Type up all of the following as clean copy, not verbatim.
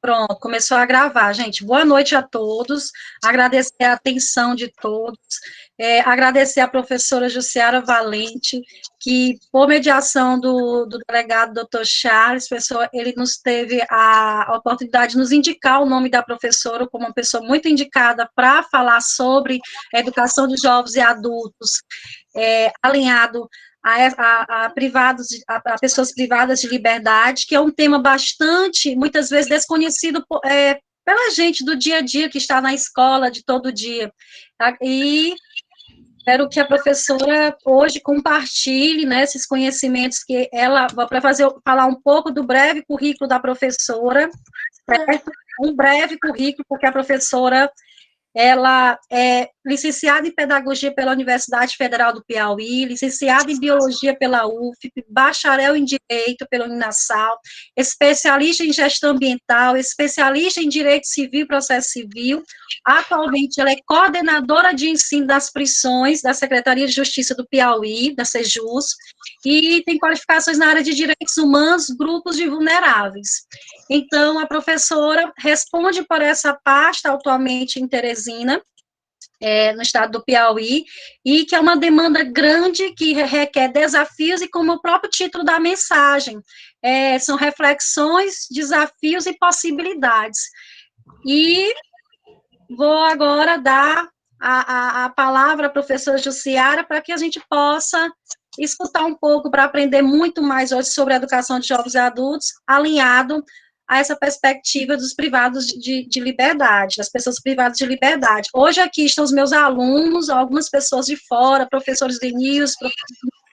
Pronto, começou a gravar, gente. Boa noite a todos. Agradecer a atenção de todos. Agradecer à professora Jussiara Valente, que, por mediação do delegado Dr. Charles, ele nos teve a oportunidade de nos indicar o nome da professora como uma pessoa muito indicada para falar sobre a educação de jovens e adultos, alinhado a pessoas privadas de liberdade, que é um tema bastante, muitas vezes, desconhecido pela gente do dia a dia, que está na escola de todo dia. E espero que a professora hoje compartilhe, né, esses conhecimentos que ela, para falar um pouco do breve currículo da professora, certo? Um breve currículo, porque a professora, ela é licenciada em Pedagogia pela Universidade Federal do Piauí, licenciada em Biologia pela UFP, bacharel em Direito pela Uninasal, especialista em Gestão Ambiental, especialista em Direito Civil e Processo Civil. Atualmente, ela é coordenadora de ensino das prisões da Secretaria de Justiça do Piauí, da SEJUS, e tem qualificações na área de Direitos Humanos, grupos de vulneráveis. Então, a professora responde por essa pasta atualmente em Teresina, no estado do Piauí, e que é uma demanda grande que requer desafios, e como o próprio título da mensagem, são reflexões, desafios e possibilidades. E vou agora dar a palavra à professora Jussiara para que a gente possa escutar um pouco, para aprender muito mais hoje sobre a educação de jovens e adultos, alinhado a essa perspectiva dos privados de liberdade, das pessoas privadas de liberdade. Hoje aqui estão os meus alunos, algumas pessoas de fora, professores Denils,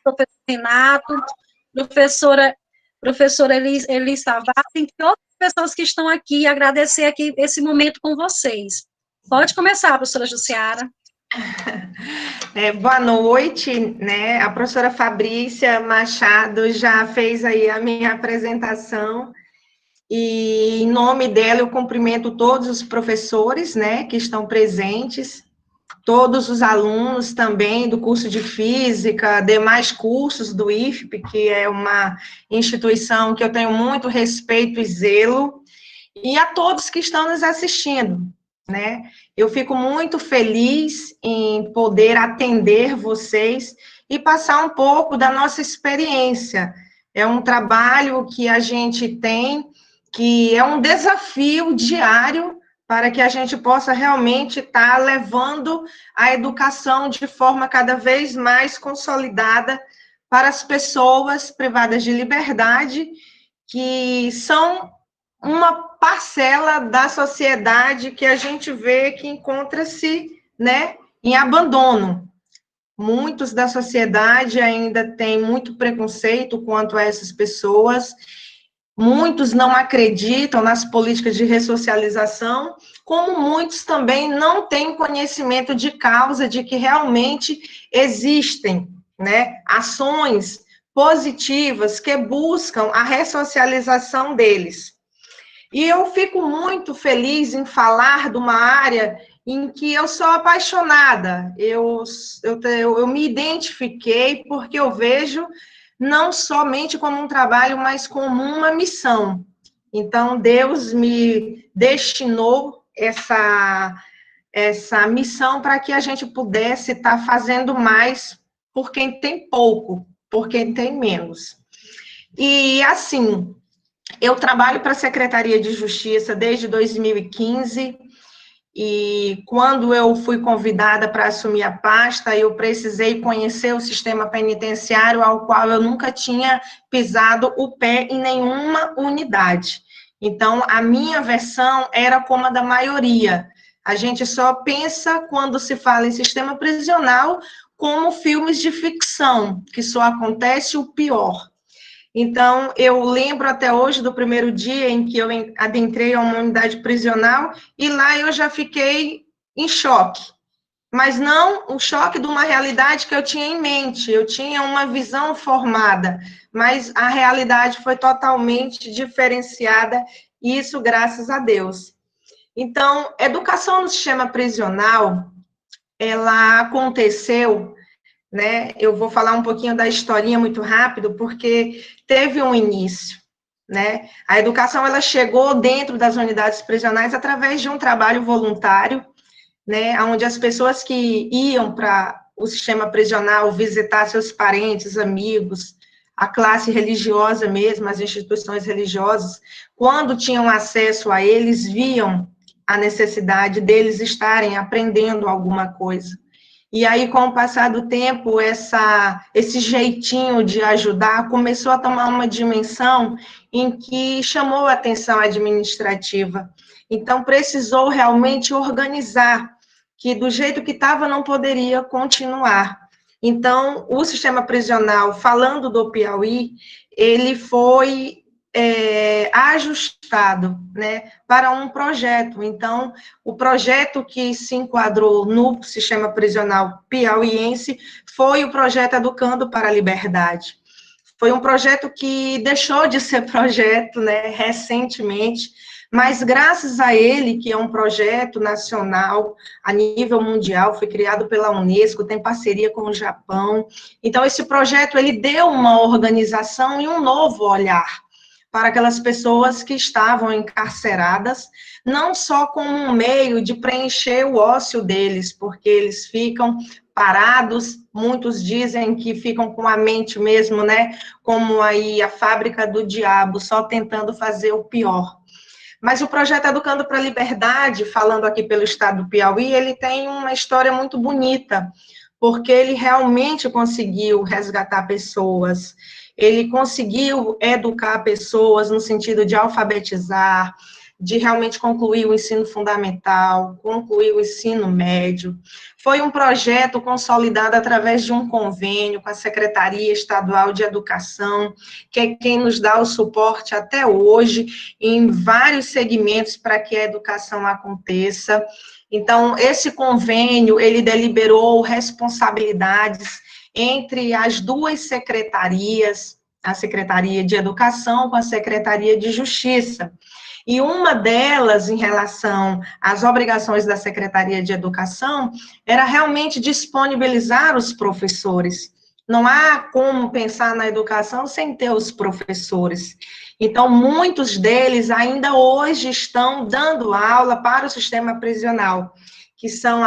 professor Renato, professora, professora Elis Tavares, e outras pessoas que estão aqui, agradecer aqui esse momento com vocês. Pode começar, professora Jussiara. Boa noite, né? A professora Fabrícia Machado já fez aí a minha apresentação, e em nome dela eu cumprimento todos os professores, né, que estão presentes, todos os alunos também do curso de Física, demais cursos do IFP, que é uma instituição que eu tenho muito respeito e zelo, e a todos que estão nos assistindo, né? Eu fico muito feliz em poder atender vocês e passar um pouco da nossa experiência. É um trabalho que a gente tem, que é um desafio diário para que a gente possa realmente estar levando a educação de forma cada vez mais consolidada para as pessoas privadas de liberdade, que são uma parcela da sociedade que a gente vê que encontra-se, né, em abandono. Muitos da sociedade ainda têm muito preconceito quanto a essas pessoas, muitos não acreditam nas políticas de ressocialização, como muitos também não têm conhecimento de causa de que realmente existem, né, ações positivas que buscam a ressocialização deles. E eu fico muito feliz em falar de uma área em que eu sou apaixonada. Eu me identifiquei porque eu vejo não somente como um trabalho, mas como uma missão. Então, Deus me destinou essa missão para que a gente pudesse estar fazendo mais por quem tem pouco, por quem tem menos. E, assim, eu trabalho para a Secretaria de Justiça desde 2015, e quando eu fui convidada para assumir a pasta, eu precisei conhecer o sistema penitenciário, ao qual eu nunca tinha pisado o pé em nenhuma unidade. Então, a minha versão era como a da maioria. A gente só pensa, quando se fala em sistema prisional, como filmes de ficção, que só acontece o pior. Então, eu lembro até hoje do primeiro dia em que eu adentrei a uma unidade prisional, e lá eu já fiquei em choque. Mas não o choque de uma realidade que eu tinha em mente, eu tinha uma visão formada, mas a realidade foi totalmente diferenciada, e isso graças a Deus. Então, educação no sistema prisional, ela aconteceu, né? Eu vou falar um pouquinho da historinha muito rápido, porque teve um início. né? A educação, ela chegou dentro das unidades prisionais através de um trabalho voluntário, né, onde as pessoas que iam para o sistema prisional visitar seus parentes, amigos, a classe religiosa mesmo, as instituições religiosas, quando tinham acesso a eles, viam a necessidade deles estarem aprendendo alguma coisa. E aí, com o passar do tempo, esse jeitinho de ajudar começou a tomar uma dimensão em que chamou a atenção administrativa. Então, precisou realmente organizar, que do jeito que estava não poderia continuar. Então, o sistema prisional, falando do Piauí, ele foi ajustado, né, para um projeto. Então, o projeto que se enquadrou no sistema prisional piauiense foi o projeto Educando para a Liberdade. Foi um projeto que deixou de ser projeto, né, recentemente, mas graças a ele, que é um projeto nacional, a nível mundial, foi criado pela Unesco, tem parceria com o Japão. Então, esse projeto, ele deu uma organização e um novo olhar para aquelas pessoas que estavam encarceradas, não só como um meio de preencher o ócio deles, porque eles ficam parados, muitos dizem que ficam com a mente mesmo, né, como aí a fábrica do diabo, só tentando fazer o pior. Mas o projeto Educando para a Liberdade, falando aqui pelo estado do Piauí, ele tem uma história muito bonita, porque ele realmente conseguiu resgatar pessoas, ele conseguiu educar pessoas no sentido de alfabetizar, de realmente concluir o ensino fundamental, concluir o ensino médio. Foi um projeto consolidado através de um convênio com a Secretaria Estadual de Educação, que é quem nos dá o suporte até hoje em vários segmentos para que a educação aconteça. Então, esse convênio, ele deliberou responsabilidades entre as duas secretarias, a Secretaria de Educação com a Secretaria de Justiça. E uma delas, em relação às obrigações da Secretaria de Educação, era realmente disponibilizar os professores. Não há como pensar na educação sem ter os professores. Então, muitos deles ainda hoje estão dando aula para o sistema prisional, que são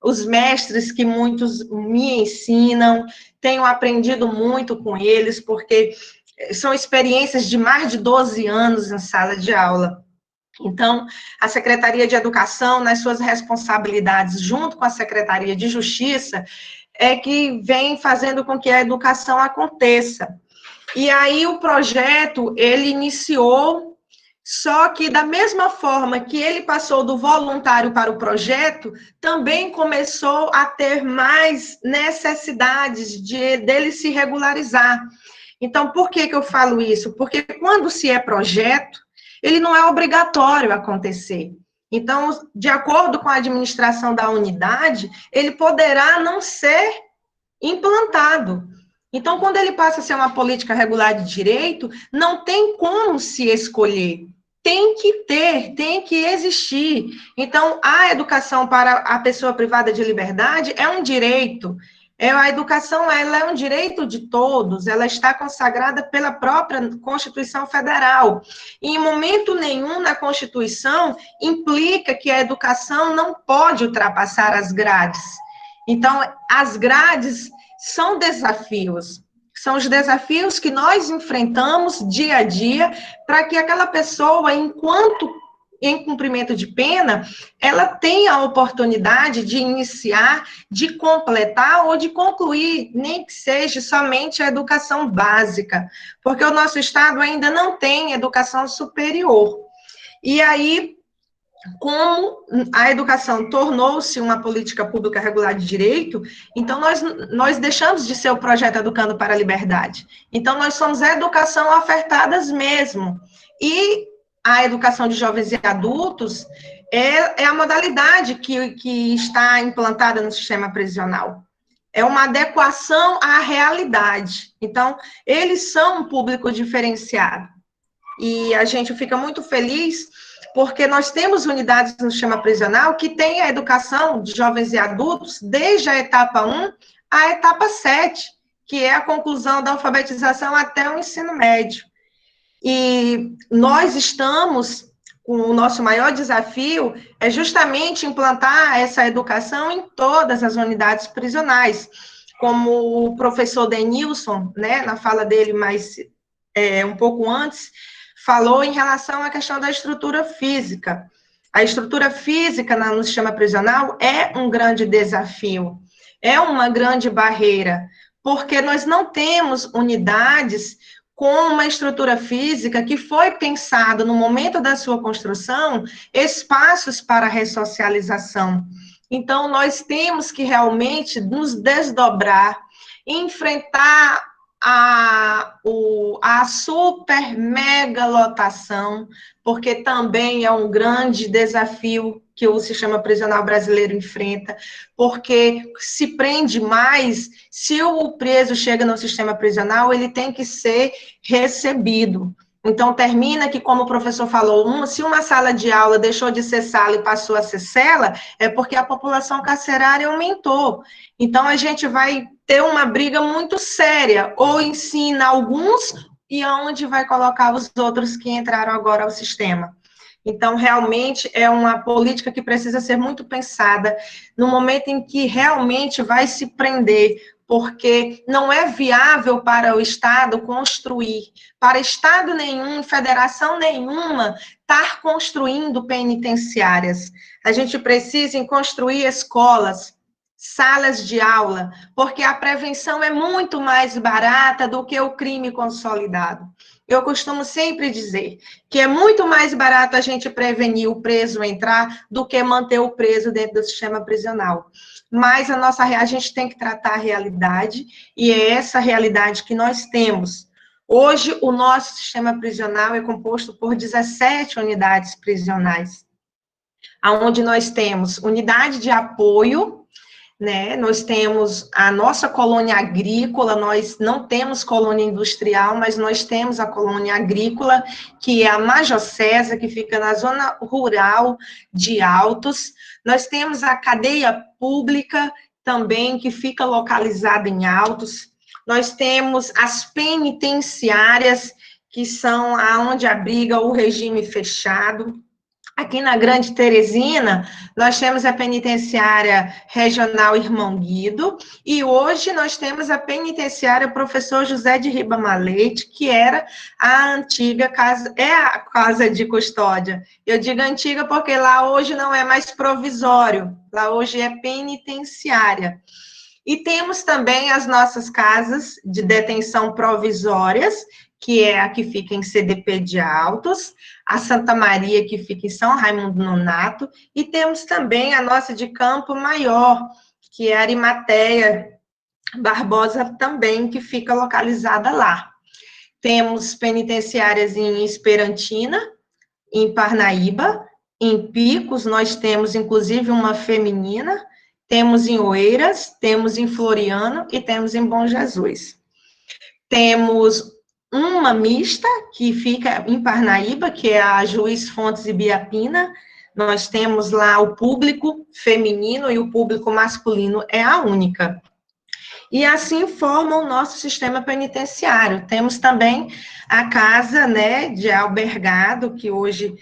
os mestres que muitos me ensinam, tenho aprendido muito com eles, porque são experiências de mais de 12 anos em sala de aula. Então, a Secretaria de Educação, nas suas responsabilidades, junto com a Secretaria de Justiça, é que vem fazendo com que a educação aconteça. E aí o projeto, ele iniciou, só que da mesma forma que ele passou do voluntário para o projeto, também começou a ter mais necessidades dele se regularizar. Então, por que eu falo isso? Porque quando se é projeto, ele não é obrigatório acontecer. Então, de acordo com a administração da unidade, ele poderá não ser implantado. Então, quando ele passa a ser uma política regular de direito, não tem como se escolher. Tem que ter, tem que existir. Então, a educação para a pessoa privada de liberdade é um direito. A educação, ela é um direito de todos, ela está consagrada pela própria Constituição Federal. E em momento nenhum na Constituição implica que a educação não pode ultrapassar as grades. Então, as grades são desafios, são os desafios que nós enfrentamos dia a dia para que aquela pessoa, enquanto em cumprimento de pena, ela tenha a oportunidade de iniciar, de completar ou de concluir, nem que seja somente a educação básica, porque o nosso Estado ainda não tem educação superior. E aí, como a educação tornou-se uma política pública regular de direito, então nós deixamos de ser o projeto Educando para a Liberdade. Então, nós somos a educação ofertadas mesmo. E a educação de jovens e adultos é a modalidade que está implantada no sistema prisional. É uma adequação à realidade. Então, eles são um público diferenciado. E a gente fica muito feliz porque nós temos unidades no sistema prisional que têm a educação de jovens e adultos desde a etapa 1 à etapa 7, que é a conclusão da alfabetização até o ensino médio. E nós estamos com o nosso maior desafio é justamente implantar essa educação em todas as unidades prisionais, como o professor Denilson, né, na fala dele mais um pouco antes, falou em relação à questão da estrutura física. A estrutura física no sistema prisional é um grande desafio, é uma grande barreira, porque nós não temos unidades com uma estrutura física que foi pensado no momento da sua construção, espaços para ressocialização. Então, nós temos que realmente nos desdobrar, enfrentar a super mega lotação, porque também é um grande desafio que o sistema prisional brasileiro enfrenta, porque se prende mais, se o preso chega no sistema prisional, ele tem que ser recebido. Então, termina que, como o professor falou, se uma sala de aula deixou de ser sala e passou a ser cela, é porque a população carcerária aumentou. Então, a gente vai ter uma briga muito séria, ou ensina alguns, e aonde vai colocar os outros que entraram agora ao sistema. Então, realmente, é uma política que precisa ser muito pensada no momento em que realmente vai se prender, porque não é viável para o Estado construir, para Estado nenhum, federação nenhuma, estar construindo penitenciárias. A gente precisa construir escolas, salas de aula, porque a prevenção é muito mais barata do que o crime consolidado. Eu costumo sempre dizer que é muito mais barato a gente prevenir o preso entrar do que manter o preso dentro do sistema prisional. Mas a gente tem que tratar a realidade, e é essa realidade que nós temos. Hoje, o nosso sistema prisional é composto por 17 unidades prisionais, onde nós temos unidade de apoio, né? Nós temos a nossa colônia agrícola, nós não temos colônia industrial, mas nós temos a colônia agrícola, que é a Major César, que fica na zona rural de Altos. Nós temos a cadeia pública também, que fica localizada em Altos. Nós temos as penitenciárias, que são aonde abriga o regime fechado. Aqui na Grande Teresina, nós temos a penitenciária regional Irmão Guido, e hoje nós temos a penitenciária Professor José de Ribamar Leite, que era a antiga casa, é a casa de custódia. Eu digo antiga porque lá hoje não é mais provisório, lá hoje é penitenciária. E temos também as nossas casas de detenção provisórias, que é a que fica em CDP de Altos, a Santa Maria, que fica em São Raimundo Nonato, e temos também a nossa de Campo Maior, que é a Arimateia Barbosa também, que fica localizada lá. Temos penitenciárias em Esperantina, em Parnaíba, em Picos, nós temos inclusive uma feminina, temos em Oeiras, temos em Floriano e temos em Bom Jesus. Temos uma mista, que fica em Parnaíba, que é a Juiz Fontes e Biapina. Nós temos lá o público feminino e o público masculino é a única. E assim forma o nosso sistema penitenciário. Temos também a casa, né, de albergado, que hoje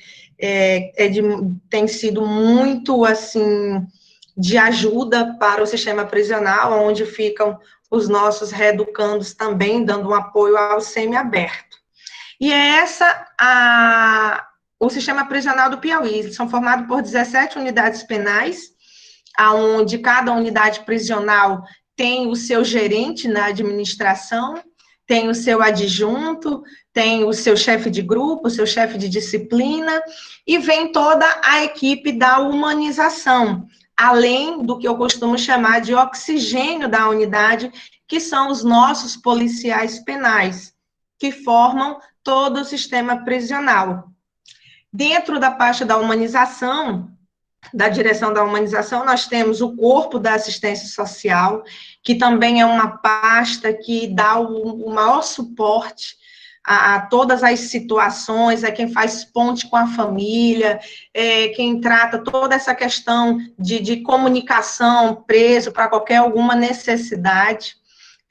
tem sido muito, assim, de ajuda para o sistema prisional, onde ficam os nossos reeducandos também, dando um apoio ao semiaberto. E é o sistema prisional do Piauí. Eles são formados por 17 unidades penais, onde cada unidade prisional tem o seu gerente na administração, tem o seu adjunto, tem o seu chefe de grupo, o seu chefe de disciplina, e vem toda a equipe da humanização, além do que eu costumo chamar de oxigênio da unidade, que são os nossos policiais penais, que formam todo o sistema prisional. Dentro da parte da humanização, da direção da humanização, nós temos o corpo da assistência social, que também é uma pasta que dá o maior suporte a todas as situações, é quem faz ponte com a família, é quem trata toda essa questão de comunicação preso para alguma necessidade.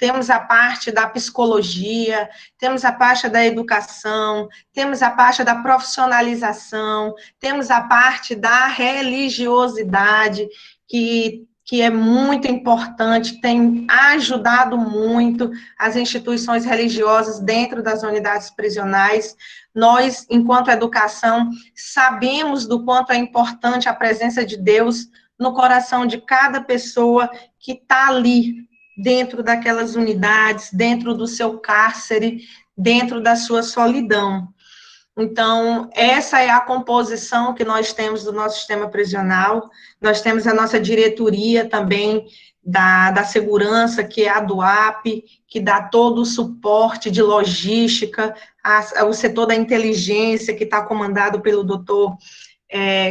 temos a parte da psicologia, temos a parte da educação, temos a parte da profissionalização, temos a parte da religiosidade, que é muito importante, tem ajudado muito as instituições religiosas dentro das unidades prisionais. Nós, enquanto educação, sabemos do quanto é importante a presença de Deus no coração de cada pessoa que está ali, dentro daquelas unidades, dentro do seu cárcere, dentro da sua solidão. Então, essa é a composição que nós temos do nosso sistema prisional. Nós temos a nossa diretoria também da segurança, que é a DUAP, que dá todo o suporte de logística, o setor da inteligência, que está comandado pelo doutor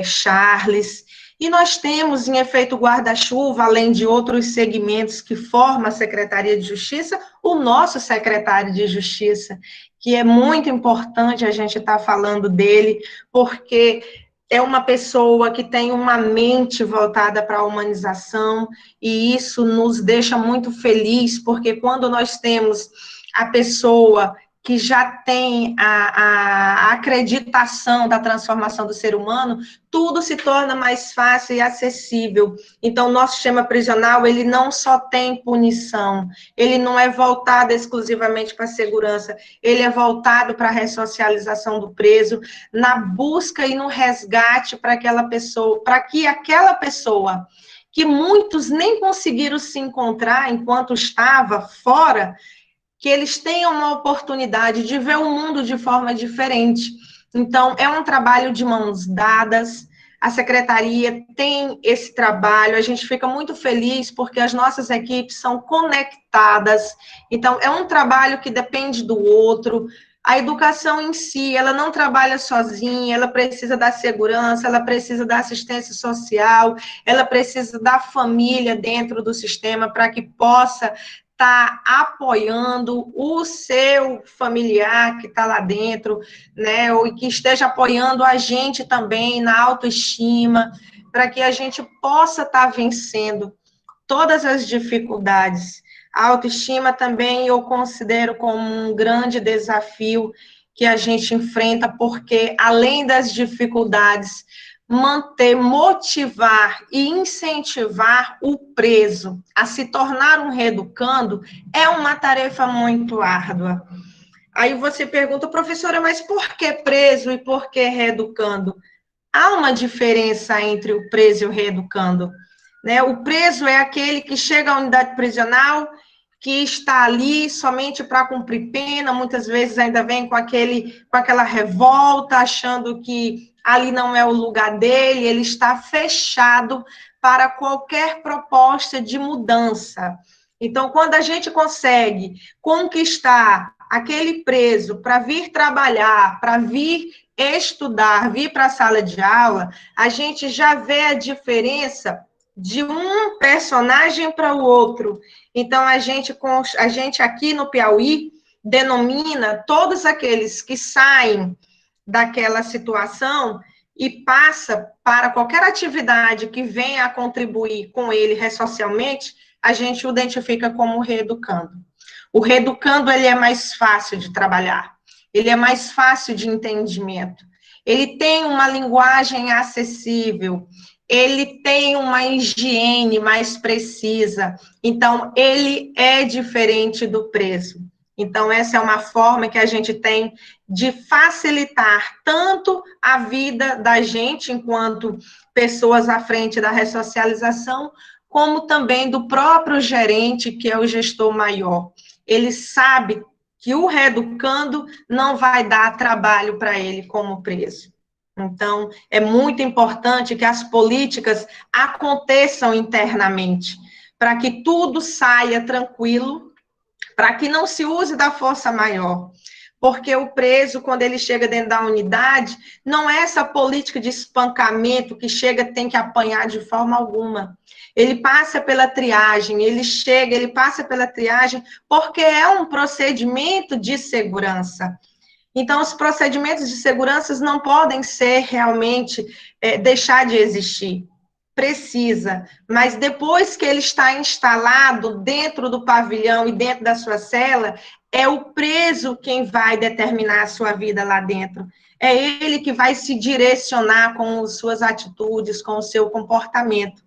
Charles. E nós temos, em efeito guarda-chuva, além de outros segmentos que formam a Secretaria de Justiça, o nosso secretário de Justiça, que é muito importante a gente estar falando dele, porque é uma pessoa que tem uma mente voltada para a humanização, e isso nos deixa muito feliz, porque quando nós temos a pessoa que já tem a acreditação da transformação do ser humano, tudo se torna mais fácil e acessível. Então, o nosso sistema prisional, ele não só tem punição, ele não é voltado exclusivamente para a segurança, ele é voltado para a ressocialização do preso, na busca e no resgate para aquela pessoa, para que aquela pessoa, que muitos nem conseguiram se encontrar enquanto estava fora, que eles tenham uma oportunidade de ver o mundo de forma diferente. Então, é um trabalho de mãos dadas, a secretaria tem esse trabalho, a gente fica muito feliz porque as nossas equipes são conectadas, então, é um trabalho que depende do outro. A educação em si, ela não trabalha sozinha, ela precisa da segurança, ela precisa da assistência social, ela precisa da família dentro do sistema para que possa está apoiando o seu familiar que está lá dentro, né, ou que esteja apoiando a gente também na autoestima, para que a gente possa estar vencendo todas as dificuldades. A autoestima também eu considero como um grande desafio que a gente enfrenta, porque além das dificuldades, manter, motivar e incentivar o preso a se tornar um reeducando é uma tarefa muito árdua. Aí você pergunta, professora, mas por que preso e por que reeducando? Há uma diferença entre o preso e o reeducando, né? O preso é aquele que chega à unidade prisional, que está ali somente para cumprir pena, muitas vezes ainda vem com aquela revolta, achando que ali não é o lugar dele, ele está fechado para qualquer proposta de mudança. Então, quando a gente consegue conquistar aquele preso para vir trabalhar, para vir estudar, vir para a sala de aula, a gente já vê a diferença de um personagem para o outro. Então, a gente aqui no Piauí denomina todos aqueles que saem daquela situação e passa para qualquer atividade que venha a contribuir com ele ressocialmente, a gente o identifica como reeducando. O reeducando, ele é mais fácil de trabalhar, ele é mais fácil de entendimento, ele tem uma linguagem acessível, ele tem uma higiene mais precisa, então ele é diferente do preso. Então, essa é uma forma que a gente tem de facilitar tanto a vida da gente, enquanto pessoas à frente da ressocialização, como também do próprio gerente, que é o gestor maior. Ele sabe que o reeducando não vai dar trabalho para ele como preso. Então, é muito importante que as políticas aconteçam internamente, para que tudo saia tranquilo, para que não se use da força maior. Porque o preso, quando ele chega dentro da unidade, não é essa política de espancamento que chega, tem que apanhar de forma alguma. Ele passa pela triagem, ele passa pela triagem, porque é um procedimento de segurança. Então, os procedimentos de segurança não podem ser realmente deixar de existir. precisa, mas depois que ele está instalado dentro do pavilhão e dentro da sua cela, é o preso quem vai determinar a sua vida lá dentro. É ele que vai se direcionar com as suas atitudes, com o seu comportamento.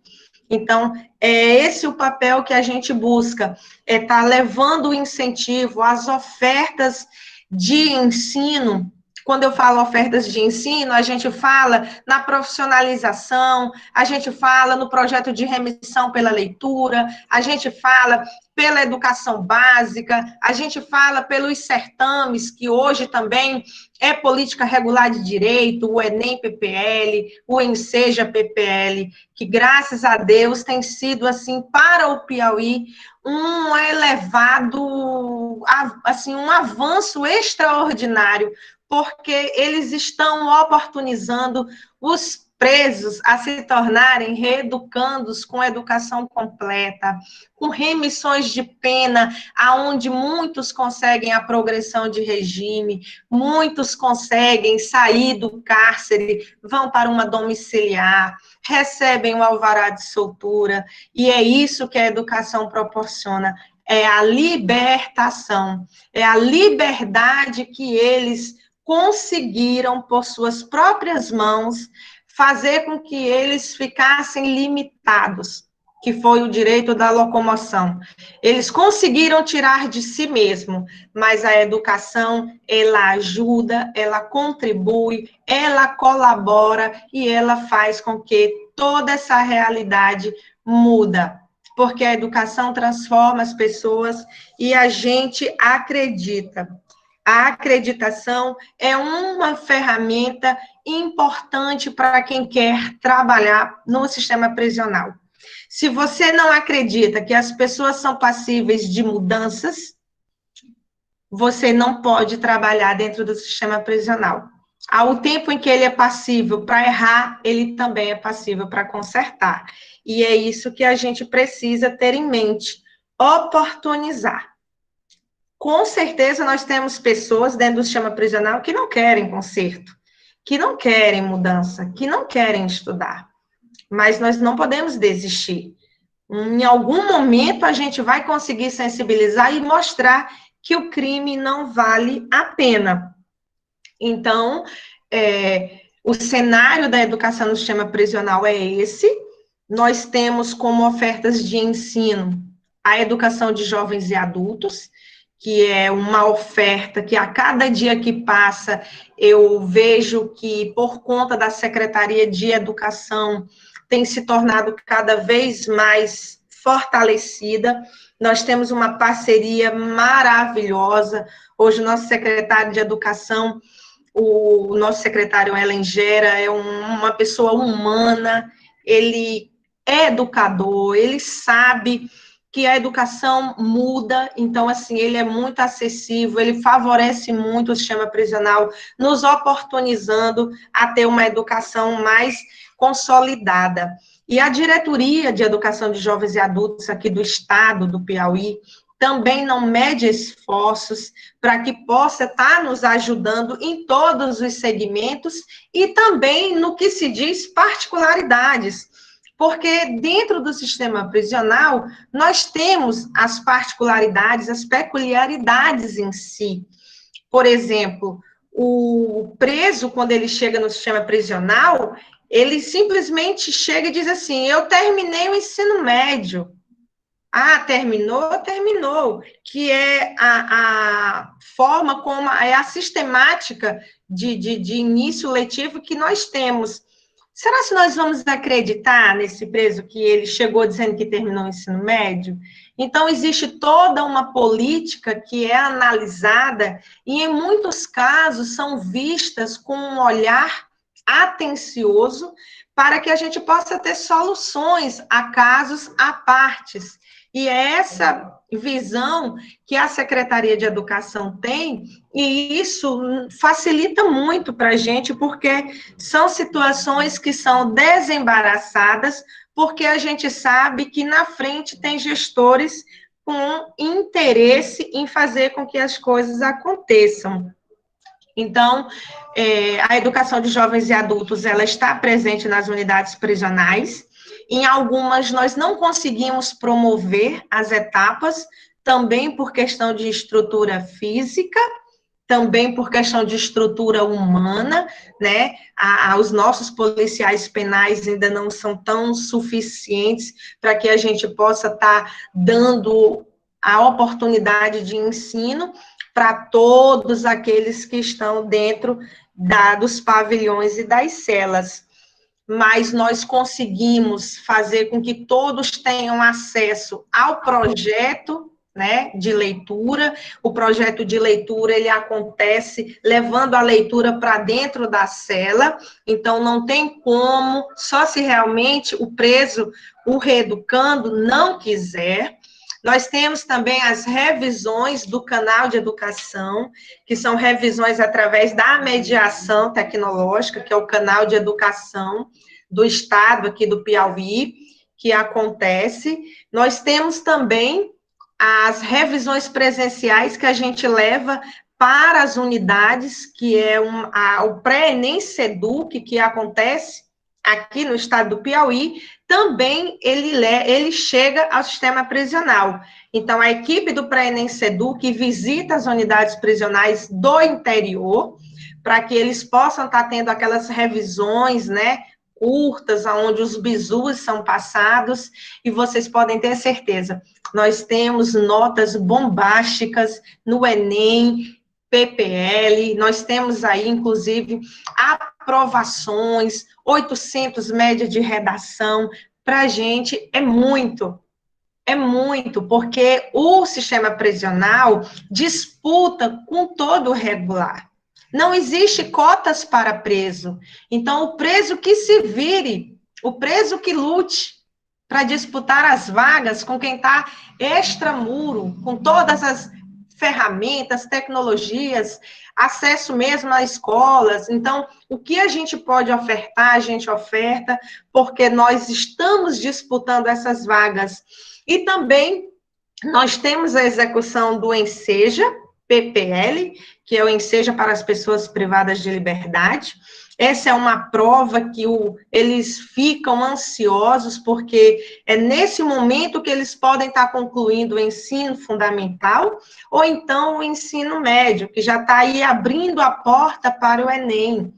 Então, é esse o papel que a gente busca, é estar levando o incentivo, as ofertas de ensino. Quando eu falo ofertas de ensino, a gente fala na profissionalização, a gente fala no projeto de remissão pela leitura, a gente fala pela educação básica, a gente fala pelos certames, que hoje também é política regular de direito, o Enem PPL, o Enseja PPL, que graças a Deus tem sido, assim, para o Piauí, um elevado, assim, um avanço extraordinário, porque eles estão oportunizando os presos a se tornarem reeducandos com educação completa, com remissões de pena, aonde muitos conseguem a progressão de regime, muitos conseguem sair do cárcere, vão para uma domiciliar, recebem um alvará de soltura, e é isso que a educação proporciona, é a libertação, é a liberdade que eles conseguiram, por suas próprias mãos, fazer com que eles ficassem limitados, que foi o direito da locomoção. Eles conseguiram tirar de si mesmo, mas a educação, ela ajuda, ela contribui, ela colabora e ela faz com que toda essa realidade muda, porque a educação transforma as pessoas e a gente acredita. A acreditação é uma ferramenta importante para quem quer trabalhar no sistema prisional. Se você não acredita que as pessoas são passíveis de mudanças, você não pode trabalhar dentro do sistema prisional. Ao tempo em que ele é passível para errar, ele também é passível para consertar. E é isso que a gente precisa ter em mente, oportunizar. Com certeza, nós temos pessoas dentro do sistema prisional que não querem conserto, que não querem mudança, que não querem estudar. Mas nós não podemos desistir. Em algum momento, a gente vai conseguir sensibilizar e mostrar que o crime não vale a pena. Então, o cenário da educação no sistema prisional é esse. Nós temos como ofertas de ensino a educação de jovens e adultos, que é uma oferta que a cada dia que passa eu vejo que, por conta da Secretaria de Educação, tem se tornado cada vez mais fortalecida. Nós temos uma parceria maravilhosa. Hoje, o nosso secretário de Educação, o nosso secretário Ellen Gera, é uma pessoa humana, ele é educador, ele sabe que a educação muda, então, assim, ele é muito acessível, ele favorece muito o sistema prisional, nos oportunizando a ter uma educação mais consolidada. E a Diretoria de Educação de Jovens e Adultos aqui do Estado do Piauí também não mede esforços para que possa estar nos ajudando em todos os segmentos e também no que se diz particularidades. Porque dentro do sistema prisional, nós temos as particularidades, as peculiaridades em si. Por exemplo, o preso, quando ele chega no sistema prisional, ele simplesmente chega e diz assim, eu terminei o ensino médio. Ah, terminou? Terminou. Que é a forma como, é a sistemática de início letivo que nós temos. Será que nós vamos acreditar nesse preso que ele chegou dizendo que terminou o ensino médio? Então, existe toda uma política que é analisada e, em muitos casos, são vistas com um olhar atencioso para que a gente possa ter soluções a casos à partes. E é essa visão que a Secretaria de Educação tem, e isso facilita muito para a gente, porque são situações que são desembaraçadas, porque a gente sabe que na frente tem gestores com interesse em fazer com que as coisas aconteçam. Então, a educação de jovens e adultos, ela está presente nas unidades prisionais, Em algumas, nós não conseguimos promover as etapas, também por questão de estrutura física, também por questão de estrutura humana, né? Os nossos policiais penais ainda não são tão suficientes para que a gente possa estar dando a oportunidade de ensino para todos aqueles que estão dentro dos pavilhões e das celas. Mas nós conseguimos fazer com que todos tenham acesso ao projeto, né, de leitura. O projeto de leitura, ele acontece levando a leitura para dentro da cela, então não tem como, só se realmente o preso, o reeducando, não quiser. Nós temos também as revisões do canal de educação, que são revisões através da mediação tecnológica, que é o canal de educação do estado aqui do Piauí, que acontece. Nós temos também as revisões presenciais que a gente leva para as unidades, que é o pré-ENEM SEDUC, que acontece aqui no estado do Piauí, também ele chega ao sistema prisional. Então, a equipe do pré-ENEM SEDUC visita as unidades prisionais do interior, para que eles possam estar tendo aquelas revisões, né, curtas, onde os bizus são passados, e vocês podem ter certeza, nós temos notas bombásticas no Enem, PPL, nós temos aí, inclusive, aprovações, 800 média de redação, para a gente é muito, porque o sistema prisional disputa com todo o regular. Não existe cotas para preso. Então, o preso que se vire, o preso que lute para disputar as vagas com quem está extramuro, com todas as ferramentas, tecnologias, acesso mesmo a escolas. Então, o que a gente pode ofertar, a gente oferta, porque nós estamos disputando essas vagas. E também nós temos a execução do Enseja, PPL, que é o Enseja para as Pessoas Privadas de Liberdade. Essa é uma prova que eles ficam ansiosos, porque é nesse momento que eles podem estar concluindo o ensino fundamental, ou então o ensino médio, que já está aí abrindo a porta para o Enem.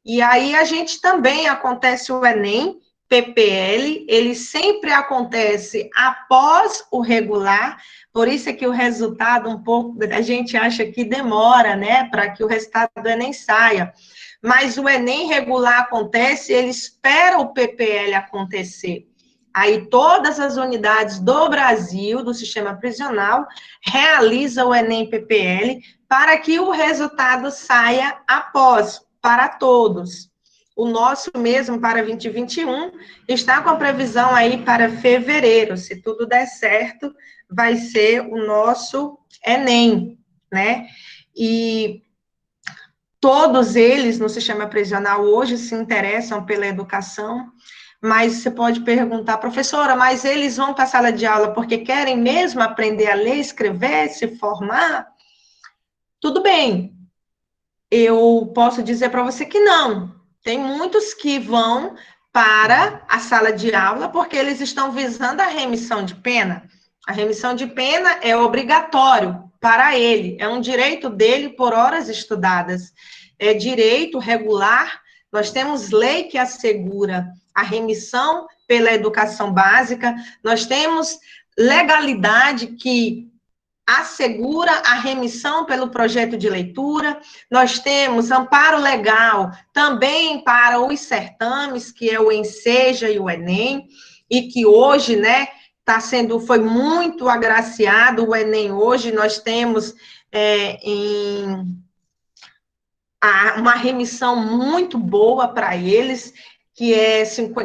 E aí a gente também acontece o Enem, PPL, ele sempre acontece após o regular, por isso é que o resultado um pouco, a gente acha que demora, né, para que o resultado do Enem saia. Mas o Enem regular acontece, ele espera o PPL acontecer. Aí todas as unidades do Brasil, do sistema prisional, realizam o Enem PPL para que o resultado saia após, para todos. O nosso mesmo, para 2021, está com a previsão aí para fevereiro. Se tudo der certo, vai ser o nosso Enem, né? E todos eles no sistema prisional hoje se interessam pela educação, mas você pode perguntar, professora, mas eles vão para a sala de aula porque querem mesmo aprender a ler, escrever, se formar? Tudo bem. Eu posso dizer para você que não. Tem muitos que vão para a sala de aula porque eles estão visando a remissão de pena. A remissão de pena é obrigatório para ele, é um direito dele por horas estudadas. É direito regular, nós temos lei que assegura a remissão pela educação básica, nós temos legalidade que assegura a remissão pelo projeto de leitura, nós temos amparo legal também para os certames, que é o Enseja e o Enem, e que hoje, né, foi muito agraciado o Enem hoje, nós temos uma remissão muito boa para eles, que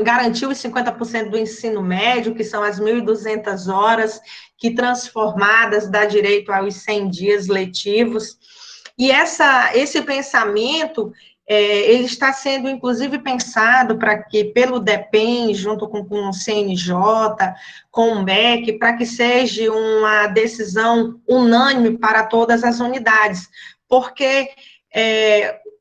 garantiu os 50% do ensino médio, que são as 1.200 horas, que transformadas dá direito aos 100 dias letivos. E esse pensamento, ele está sendo, inclusive, pensado para que, pelo DEPEN, junto com o CNJ, com o MEC, para que seja uma decisão unânime para todas as unidades, porque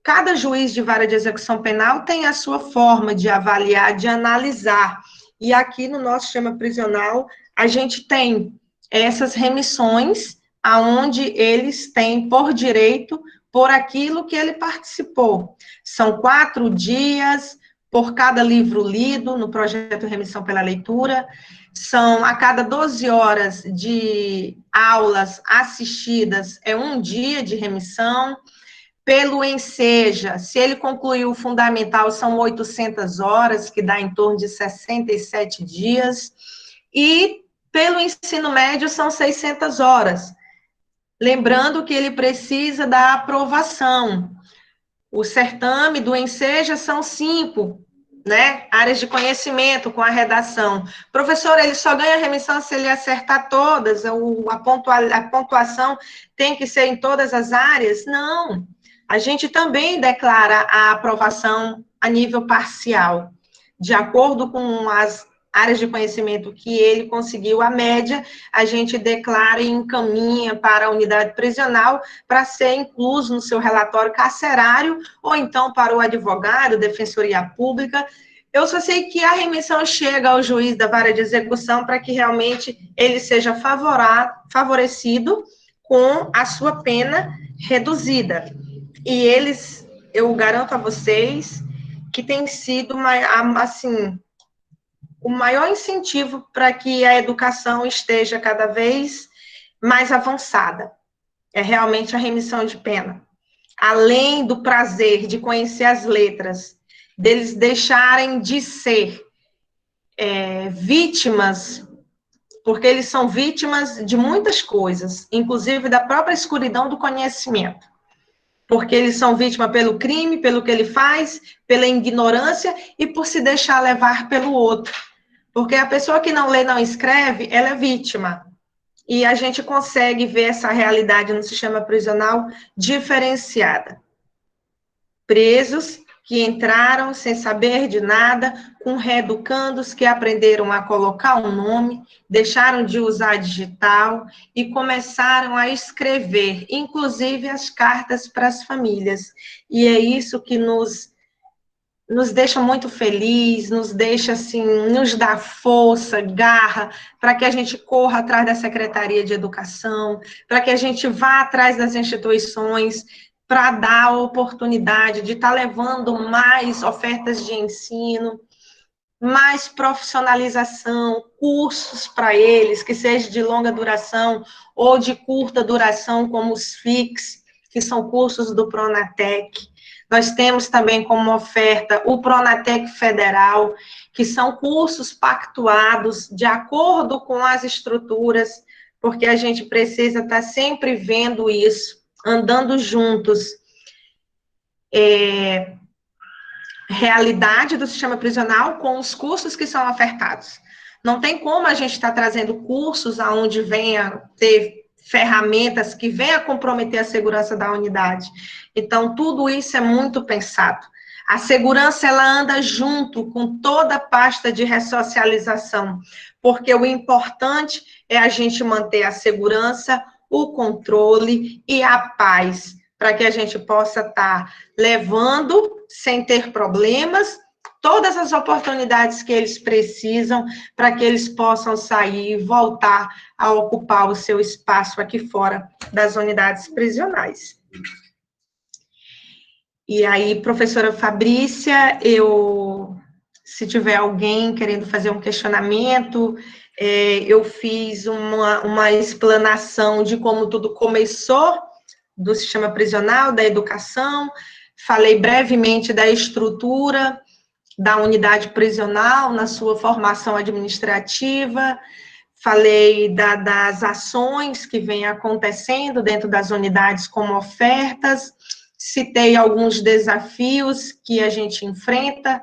cada juiz de vara de execução penal tem a sua forma de avaliar, de analisar. e aqui no nosso sistema prisional, a gente tem essas remissões, aonde eles têm por direito por aquilo que ele participou. São 4 dias por cada livro lido no projeto Remissão pela Leitura, são a cada 12 horas de aulas assistidas, é 1 dia de remissão. Pelo Enseja, se ele concluiu o fundamental, são 800 horas, que dá em torno de 67 dias, e pelo ensino médio são 600 horas. Lembrando que ele precisa da aprovação. O certame do Enseja são 5, né, áreas de conhecimento com a redação. Professor, ele só ganha remissão se ele acertar todas, a pontuação tem que ser em todas as áreas? Não. A gente também declara a aprovação a nível parcial, de acordo com as áreas de conhecimento que ele conseguiu a média, a gente declara e encaminha para a unidade prisional para ser incluso no seu relatório carcerário, ou então para o advogado, defensoria pública. Eu só sei que a remissão chega ao juiz da vara de execução para que realmente ele seja favorecido com a sua pena reduzida. E eles, eu garanto a vocês, que tem sido, assim, o maior incentivo para que a educação esteja cada vez mais avançada. É realmente a remissão de pena. Além do prazer de conhecer as letras, deles deixarem de ser vítimas, porque eles são vítimas de muitas coisas, inclusive da própria escuridão do conhecimento. Porque eles são vítimas pelo crime, pelo que ele faz, pela ignorância e por se deixar levar pelo outro. Porque a pessoa que não lê, não escreve, ela é vítima. E a gente consegue ver essa realidade no sistema prisional diferenciada. Presos que entraram sem saber de nada, com reeducandos que aprenderam a colocar um nome, deixaram de usar digital e começaram a escrever, inclusive as cartas para as famílias. E é isso que nos deixa muito feliz, nos deixa assim, nos dá força, garra, para que a gente corra atrás da Secretaria de Educação, para que a gente vá atrás das instituições, para dar a oportunidade de estar levando mais ofertas de ensino, mais profissionalização, cursos para eles, que seja de longa duração ou de curta duração, como os FIX, que são cursos do Pronatec. Nós temos também como oferta o Pronatec Federal, que são cursos pactuados de acordo com as estruturas, porque a gente precisa estar sempre vendo isso, andando juntos. Realidade do sistema prisional com os cursos que são ofertados. Não tem como a gente estar trazendo cursos aonde venha ter ferramentas que venha comprometer a segurança da unidade. Então, tudo isso é muito pensado. A segurança, ela anda junto com toda a pasta de ressocialização, porque o importante é a gente manter a segurança, o controle e a paz, para que a gente possa estar levando, sem ter problemas, todas as oportunidades que eles precisam para que eles possam sair e voltar a ocupar o seu espaço aqui fora das unidades prisionais. E aí, professora Fabrícia, se tiver alguém querendo fazer um questionamento, eu fiz uma explanação de como tudo começou, do sistema prisional, da educação, falei brevemente da estrutura da unidade prisional na sua formação administrativa, falei das ações que vêm acontecendo dentro das unidades como ofertas, citei alguns desafios que a gente enfrenta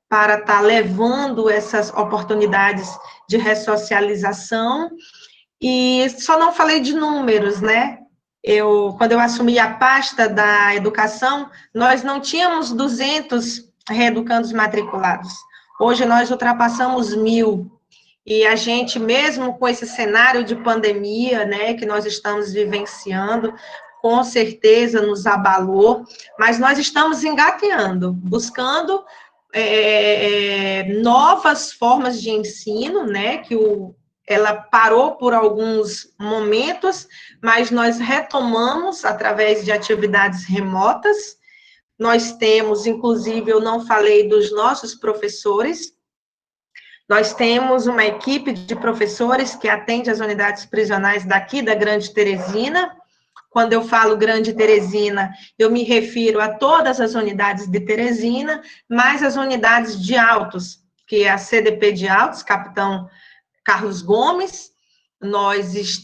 para estar levando essas oportunidades de ressocialização, e só não falei de números, né? Quando eu assumi a pasta da educação, nós não tínhamos 200 reeducandos matriculados. Hoje nós ultrapassamos 1.000. E a gente, mesmo com esse cenário de pandemia, né, que nós estamos vivenciando, com certeza nos abalou, mas nós estamos engateando, buscando novas formas de ensino, né, ela parou por alguns momentos, mas nós retomamos através de atividades remotas. Nós temos, inclusive, eu não falei dos nossos professores, nós temos uma equipe de professores que atende as unidades prisionais daqui da Grande Teresina. Quando eu falo Grande Teresina, eu me refiro a todas as unidades de Teresina, mais as unidades de Altos, que é a CDP de Altos, Capitão Carlos Gomes.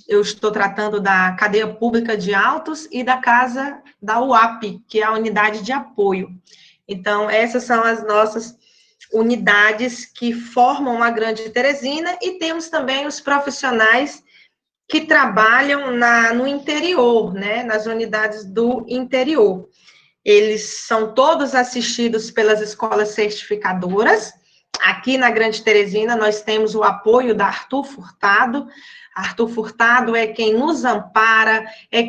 Eu estou tratando da cadeia pública de Altos e da casa da UAP, que é a unidade de apoio. Então, essas são as nossas unidades que formam a Grande Teresina, e temos também os profissionais que trabalham no interior, né, nas unidades do interior. Eles são todos assistidos pelas escolas certificadoras. Aqui na Grande Teresina, nós temos o apoio da Arthur Furtado. Arthur Furtado é quem nos ampara, é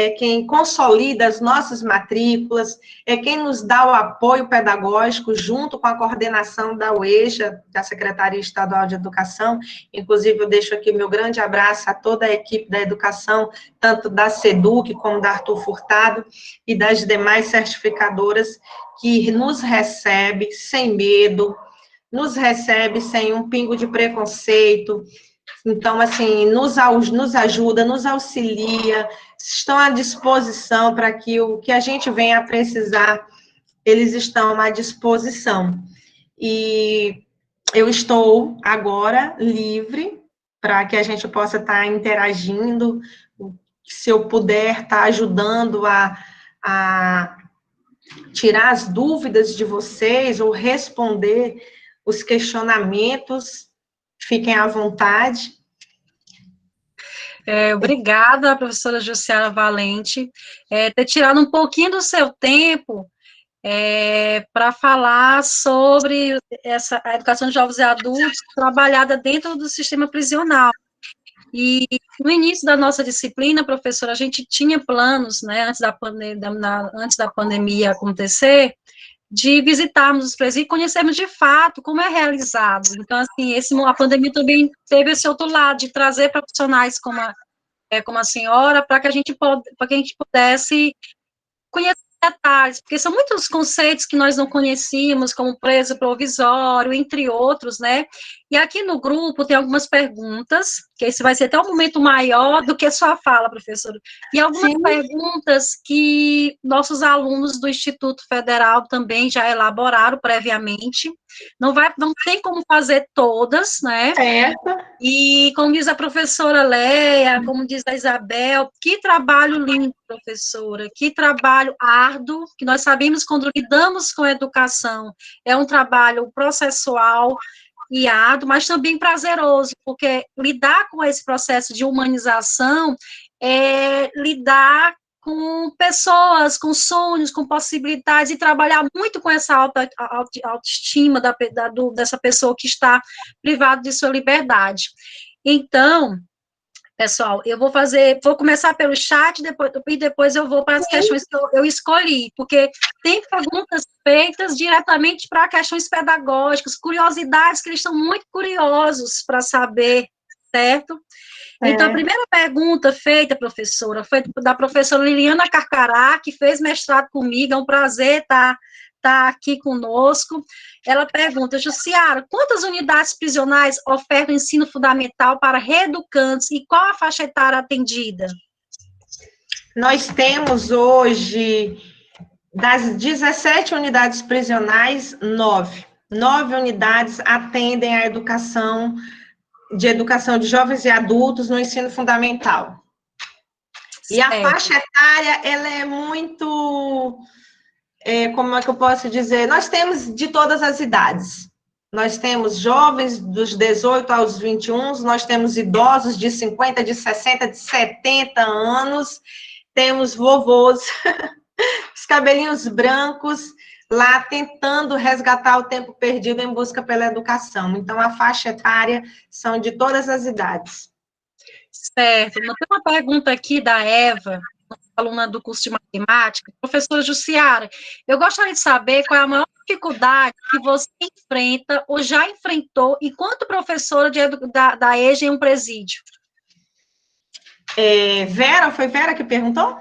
quem consolida as nossas matrículas, é quem nos dá o apoio pedagógico, junto com a coordenação da UEJA, da Secretaria Estadual de Educação. Inclusive, eu deixo aqui meu grande abraço a toda a equipe da educação, tanto da SEDUC como da Arthur Furtado, e das demais certificadoras, que nos recebe sem medo, nos recebe sem um pingo de preconceito. Então, assim, nos ajuda, nos auxilia, estão à disposição para que o que a gente venha a precisar, eles estão à disposição. E eu estou agora livre para que a gente possa estar interagindo, se eu puder estar ajudando a tirar as dúvidas de vocês ou responder os questionamentos, fiquem à vontade. Obrigada, professora Jussiara Valente, ter tirado um pouquinho do seu tempo para falar sobre a educação de jovens e adultos trabalhada dentro do sistema prisional. E no início da nossa disciplina, professora, a gente tinha planos, né, antes da pandemia acontecer, de visitarmos os presídios e conhecermos de fato como é realizado. Então, assim, a pandemia também teve esse outro lado, de trazer profissionais como a senhora, para que a gente pudesse conhecer detalhes, porque são muitos conceitos que nós não conhecíamos, como preso provisório, entre outros, né? E aqui no grupo tem algumas perguntas, que esse vai ser até um momento maior do que sua fala, professora, e algumas Sim. perguntas que nossos alunos do Instituto Federal também já elaboraram previamente. Não tem como fazer todas, né? Certo. E como diz a professora Leia, como diz a Isabel, que trabalho lindo, professora, que trabalho árduo, que nós sabemos quando lidamos com a educação, é um trabalho processual e árduo, mas também prazeroso, porque lidar com esse processo de humanização é lidar com pessoas, com sonhos, com possibilidades, e trabalhar muito com essa autoestima dessa pessoa que está privada de sua liberdade. Então, pessoal, vou começar pelo chat, e depois eu vou para as questões que eu escolhi, porque tem perguntas feitas diretamente para questões pedagógicas, curiosidades que eles estão muito curiosos para saber, certo? Então, a primeira pergunta feita, professora, foi da professora Liliana Carcará, que fez mestrado comigo, é um prazer estar aqui conosco. Ela pergunta, Jussiara, quantas unidades prisionais ofertam ensino fundamental para reeducantes e qual a faixa etária atendida? Nós temos hoje, das 17 unidades prisionais, 9. 9 unidades atendem a educação de jovens e adultos no ensino fundamental. E a faixa etária, ela é muito, como é que eu posso dizer? Nós temos de todas as idades. Nós temos jovens dos 18 aos 21, nós temos idosos de 50, de 60, de 70 anos, temos vovôs, os cabelinhos brancos, lá tentando resgatar o tempo perdido em busca pela educação. Então, a faixa etária são de todas as idades. Certo. Tem uma pergunta aqui da Eva, aluna do curso de matemática. Professora Jussiara, eu gostaria de saber qual é a maior dificuldade que você enfrenta ou já enfrentou enquanto professora da EJA em um presídio? Vera, foi Vera que perguntou?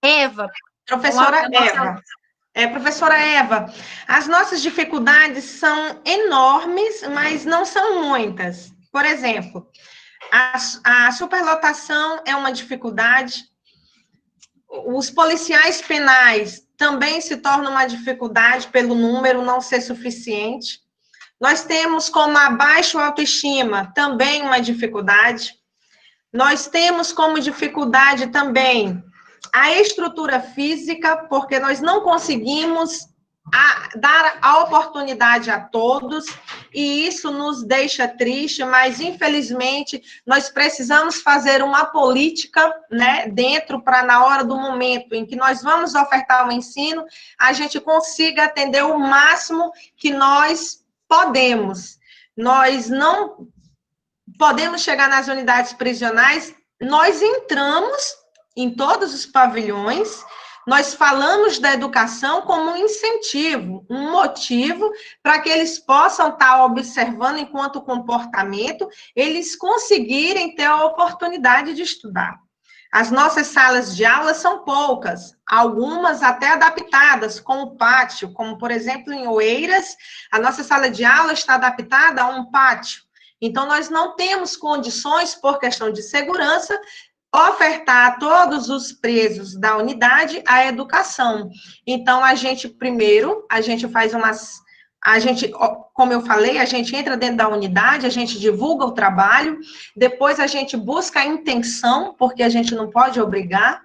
Eva. Professora Eva. Professora Eva, as nossas dificuldades são enormes, mas não são muitas. Por exemplo, a superlotação é uma dificuldade, os policiais penais também se tornam uma dificuldade pelo número não ser suficiente. Nós temos como a baixa autoestima também uma dificuldade. Nós temos como dificuldade também a estrutura física, porque nós não conseguimos dar a oportunidade a todos, e isso nos deixa triste, mas infelizmente nós precisamos fazer uma política, né, dentro para na hora do momento em que nós vamos ofertar o ensino, a gente consiga atender o máximo que nós podemos. Nós não podemos chegar nas unidades prisionais, nós entramos em todos os pavilhões, nós falamos da educação como um incentivo, um motivo para que eles possam estar observando enquanto comportamento, eles conseguirem ter a oportunidade de estudar. As nossas salas de aula são poucas, algumas até adaptadas com o pátio, como, por exemplo, em Oeiras, a nossa sala de aula está adaptada a um pátio. Então, nós não temos condições, por questão de segurança, ofertar a todos os presos da unidade a educação. Então, primeiro, a gente faz como eu falei, a gente entra dentro da unidade, a gente divulga o trabalho, depois a gente busca a intenção, porque a gente não pode obrigar.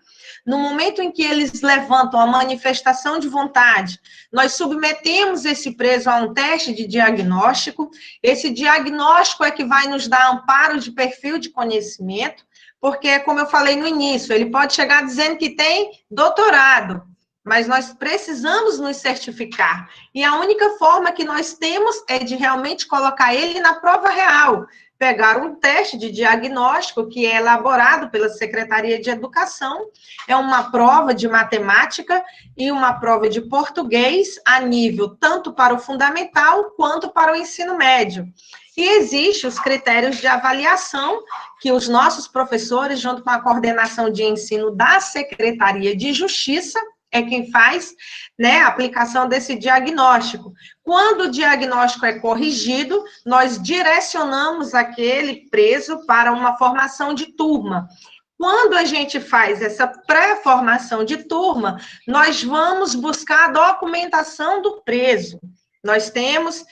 No momento em que eles levantam a manifestação de vontade, nós submetemos esse preso a um teste de diagnóstico. Esse diagnóstico é que vai nos dar amparo de perfil de conhecimento, porque, como eu falei no início, ele pode chegar dizendo que tem doutorado, mas nós precisamos nos certificar. E a única forma que nós temos é de realmente colocar ele na prova real, pegar um teste de diagnóstico que é elaborado pela Secretaria de Educação, é uma prova de matemática e uma prova de português a nível tanto para o fundamental quanto para o ensino médio. E existem os critérios de avaliação que os nossos professores, junto com a coordenação de ensino da Secretaria de Justiça, é quem faz, né, a aplicação desse diagnóstico. Quando o diagnóstico é corrigido, nós direcionamos aquele preso para uma formação de turma. Quando a gente faz essa pré-formação de turma, nós vamos buscar a documentação do preso. Nós temos...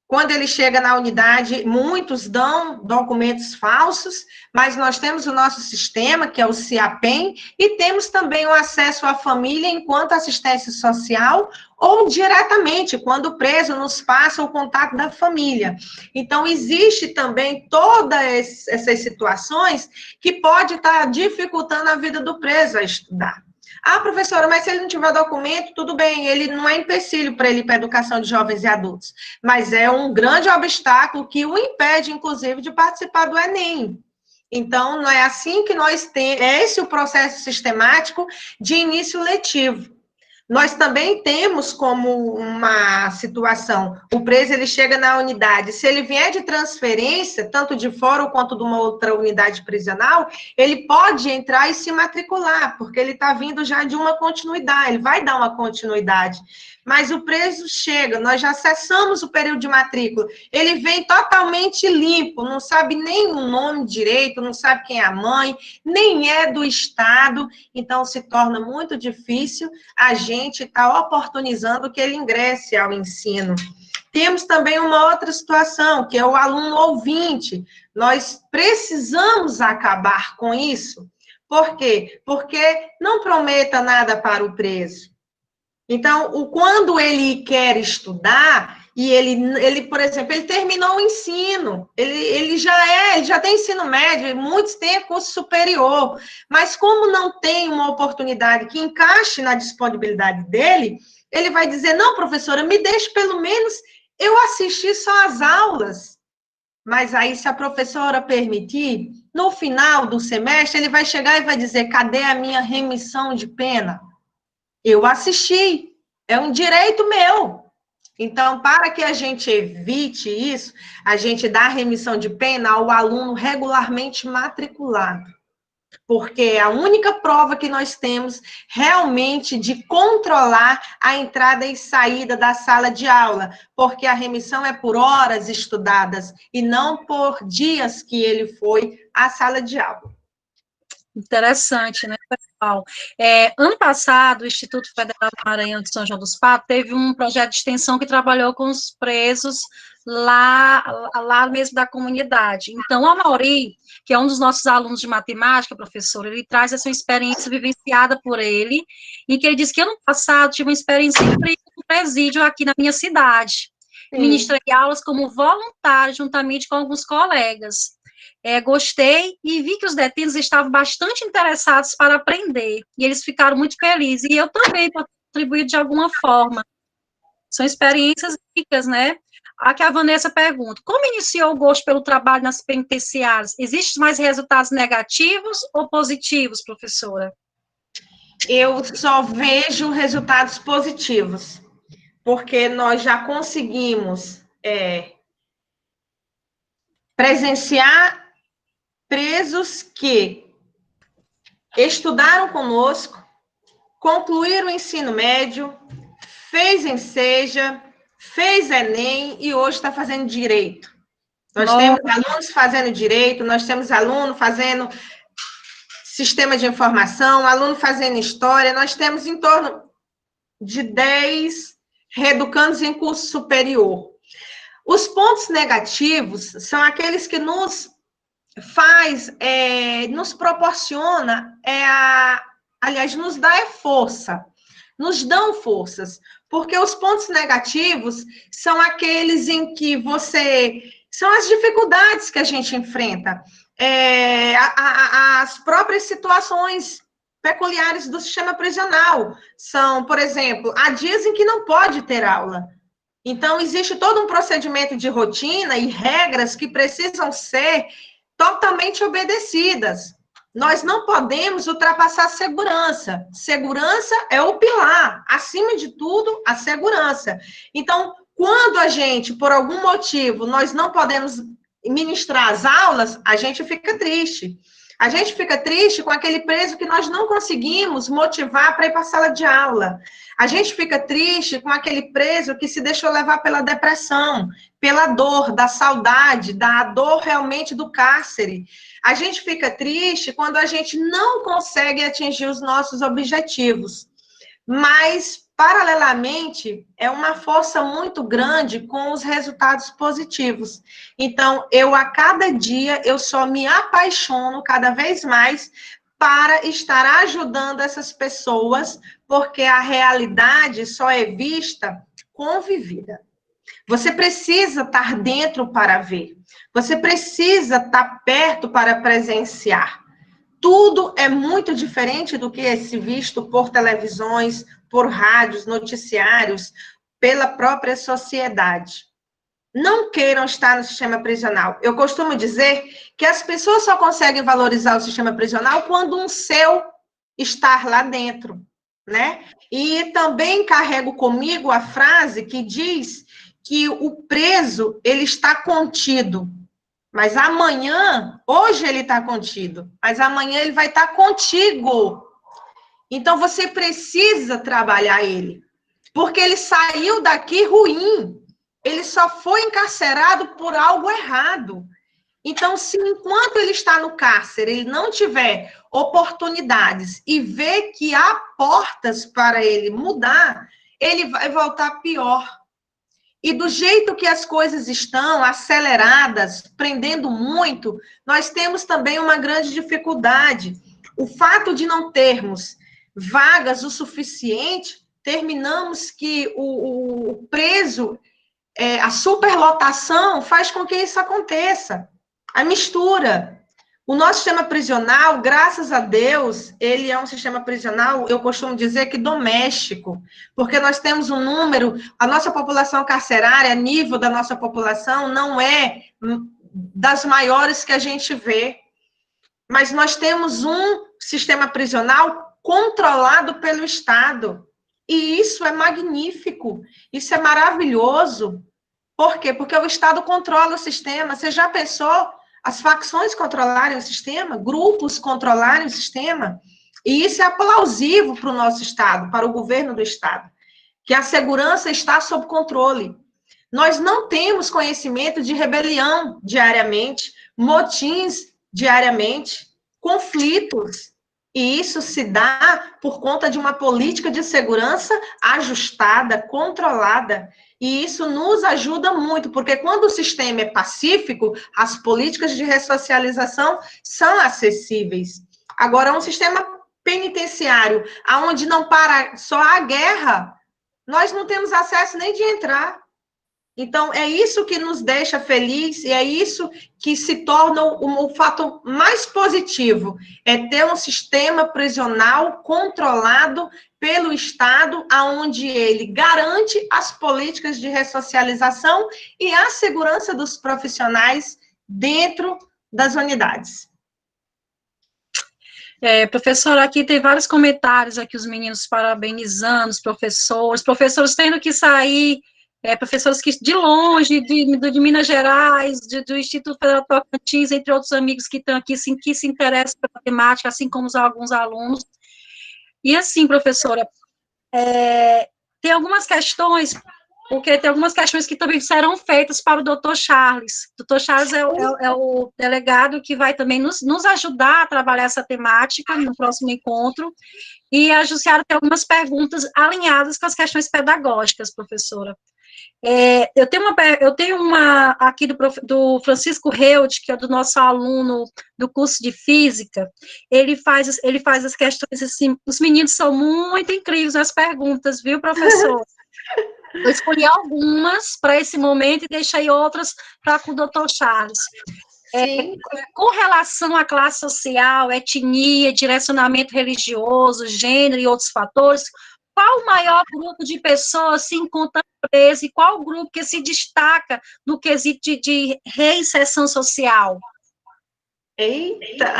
Quando ele chega na unidade, muitos dão documentos falsos, mas nós temos o nosso sistema, que é o CIAPEM, e temos também o acesso à família enquanto assistência social, ou diretamente, quando o preso nos passa o contato da família. Então, existe também todas essas situações que pode estar dificultando a vida do preso a estudar. Ah, professora, mas se ele não tiver documento, tudo bem, ele não é empecilho para ele ir para a educação de jovens e adultos, mas é um grande obstáculo que o impede, inclusive, de participar do Enem. Então, não é assim que nós temos, é esse o processo sistemático de início letivo. Nós também temos como uma situação, o preso ele chega na unidade, se ele vier de transferência, tanto de fora quanto de uma outra unidade prisional, ele pode entrar e se matricular, porque ele está vindo já de uma continuidade, ele vai dar uma continuidade. Mas o preso chega, nós já cessamos o período de matrícula, ele vem totalmente limpo, não sabe nem o nome direito, não sabe quem é a mãe, nem é do Estado, então se torna muito difícil a gente estar oportunizando que ele ingresse ao ensino. Temos também uma outra situação, que é o aluno ouvinte. Nós precisamos acabar com isso. Por quê? Porque não prometa nada para o preso. Então, quando ele quer estudar, e ele, por exemplo, ele terminou o ensino, ele já tem ensino médio, muitos têm curso superior, mas como não tem uma oportunidade que encaixe na disponibilidade dele, ele vai dizer, não, professora, me deixe pelo menos eu assistir só as aulas. Mas aí, se a professora permitir, no final do semestre, ele vai chegar e vai dizer, cadê a minha remissão de pena? Eu assisti, é um direito meu. Então, para que a gente evite isso, a gente dá remissão de pena ao aluno regularmente matriculado. Porque é a única prova que nós temos realmente de controlar a entrada e saída da sala de aula, porque a remissão é por horas estudadas e não por dias que ele foi à sala de aula. Interessante, né, pessoal? Ano passado, o Instituto Federal do Maranhão de São João dos Patos teve um projeto de extensão que trabalhou com os presos lá mesmo da comunidade. Então, o Amaury, que é um dos nossos alunos de matemática, professor, ele traz essa experiência vivenciada por ele, e que ele disse que ano passado tive uma experiência incrível no presídio aqui na minha cidade. Sim. Ministrei aulas como voluntário, juntamente com alguns colegas. Gostei e vi que os detentos estavam bastante interessados para aprender, e eles ficaram muito felizes, e eu também contribuí de alguma forma. São experiências ricas, né? Aqui a Vanessa pergunta, como iniciou o gosto pelo trabalho nas penitenciárias? Existem mais resultados negativos ou positivos, professora? Eu só vejo resultados positivos, porque nós já conseguimos presenciar presos que estudaram conosco, concluíram o ensino médio, fez Enseja, fez Enem e hoje está fazendo direito. Nós temos alunos fazendo direito, nós temos aluno fazendo sistema de informação, aluno fazendo história, nós temos em torno de 10 reeducandos em curso superior. Os pontos negativos são aqueles que nos nos proporciona, aliás, nos dá força, nos dão forças, porque os pontos negativos são aqueles em que são as dificuldades que a gente enfrenta, as próprias situações peculiares do sistema prisional, são, por exemplo, há dias em que não pode ter aula. Então, existe todo um procedimento de rotina e regras que precisam ser totalmente obedecidas. Nós não podemos ultrapassar a segurança. Segurança é o pilar. Acima de tudo, a segurança. Então, quando a gente, por algum motivo, nós não podemos ministrar as aulas, a gente fica triste. A gente fica triste com aquele preso que nós não conseguimos motivar para ir para a sala de aula. A gente fica triste com aquele preso que se deixou levar pela depressão, pela dor, da saudade, da dor realmente do cárcere. A gente fica triste quando a gente não consegue atingir os nossos objetivos. Mas, paralelamente, é uma força muito grande com os resultados positivos. Então, a cada dia, eu só me apaixono cada vez mais para estar ajudando essas pessoas, porque a realidade só é vista convivida. Você precisa estar dentro para ver. Você precisa estar perto para presenciar. Tudo é muito diferente do que é visto por televisões, por rádios, noticiários, pela própria sociedade. Não queiram estar no sistema prisional. Eu costumo dizer que as pessoas só conseguem valorizar o sistema prisional quando um seu estar lá dentro, né? E também carrego comigo a frase que diz que o preso, ele está contido, mas amanhã, hoje ele está contido, mas amanhã ele vai estar contigo. Então, você precisa trabalhar ele, porque ele saiu daqui ruim, ele só foi encarcerado por algo errado. Então, se enquanto ele está no cárcere, ele não tiver oportunidades e ver que há portas para ele mudar, ele vai voltar pior. E do jeito que as coisas estão aceleradas, prendendo muito, nós temos também uma grande dificuldade. O fato de não termos vagas o suficiente, terminamos que o preso, a superlotação faz com que isso aconteça. A mistura. O nosso sistema prisional, graças a Deus, ele é um sistema prisional, eu costumo dizer que doméstico, porque nós temos um número, a nossa população carcerária, a nível da nossa população, não é das maiores que a gente vê, mas nós temos um sistema prisional controlado pelo Estado, E isso é magnífico, isso é maravilhoso. Por quê? Porque o Estado controla o sistema. Você já pensou as facções controlarem o sistema? Grupos controlarem o sistema? E isso é aplausível para o nosso Estado, para o governo do Estado, que a segurança está sob controle. Nós não temos conhecimento de rebelião diariamente, motins diariamente, conflitos. E isso se dá por conta de uma política de segurança ajustada, controlada. E isso nos ajuda muito, porque quando o sistema é pacífico, as políticas de ressocialização são acessíveis. Agora, um sistema penitenciário, onde não para só a guerra, nós não temos acesso nem de entrar. Então, é isso que nos deixa feliz e é isso que se torna o fato mais positivo, é ter um sistema prisional controlado pelo Estado, aonde ele garante as políticas de ressocialização e a segurança dos profissionais dentro das unidades. Professora, aqui tem vários comentários aqui, os meninos parabenizando os professores tendo que sair, professores que de longe, de Minas Gerais, do Instituto Federal Tocantins, entre outros amigos que estão aqui, que se interessam pela temática, assim como alguns alunos. E assim, professora, tem algumas questões, porque tem algumas questões que também serão feitas para o doutor Charles. O doutor Charles é o delegado que vai também nos ajudar a trabalhar essa temática no próximo encontro, e a Jussiara tem algumas perguntas alinhadas com as questões pedagógicas, professora. Eu tenho uma aqui do Francisco Reude, que é do nosso aluno do curso de Física. Ele faz as questões assim, os meninos são muito incríveis nas perguntas, viu, professor? Eu escolhi algumas para esse momento e deixei outras para com o doutor Charles. Com relação à classe social, etnia, direcionamento religioso, gênero e outros fatores, qual o maior grupo de pessoas se encontra preso e qual o grupo que se destaca no quesito de reinserção social? Eita!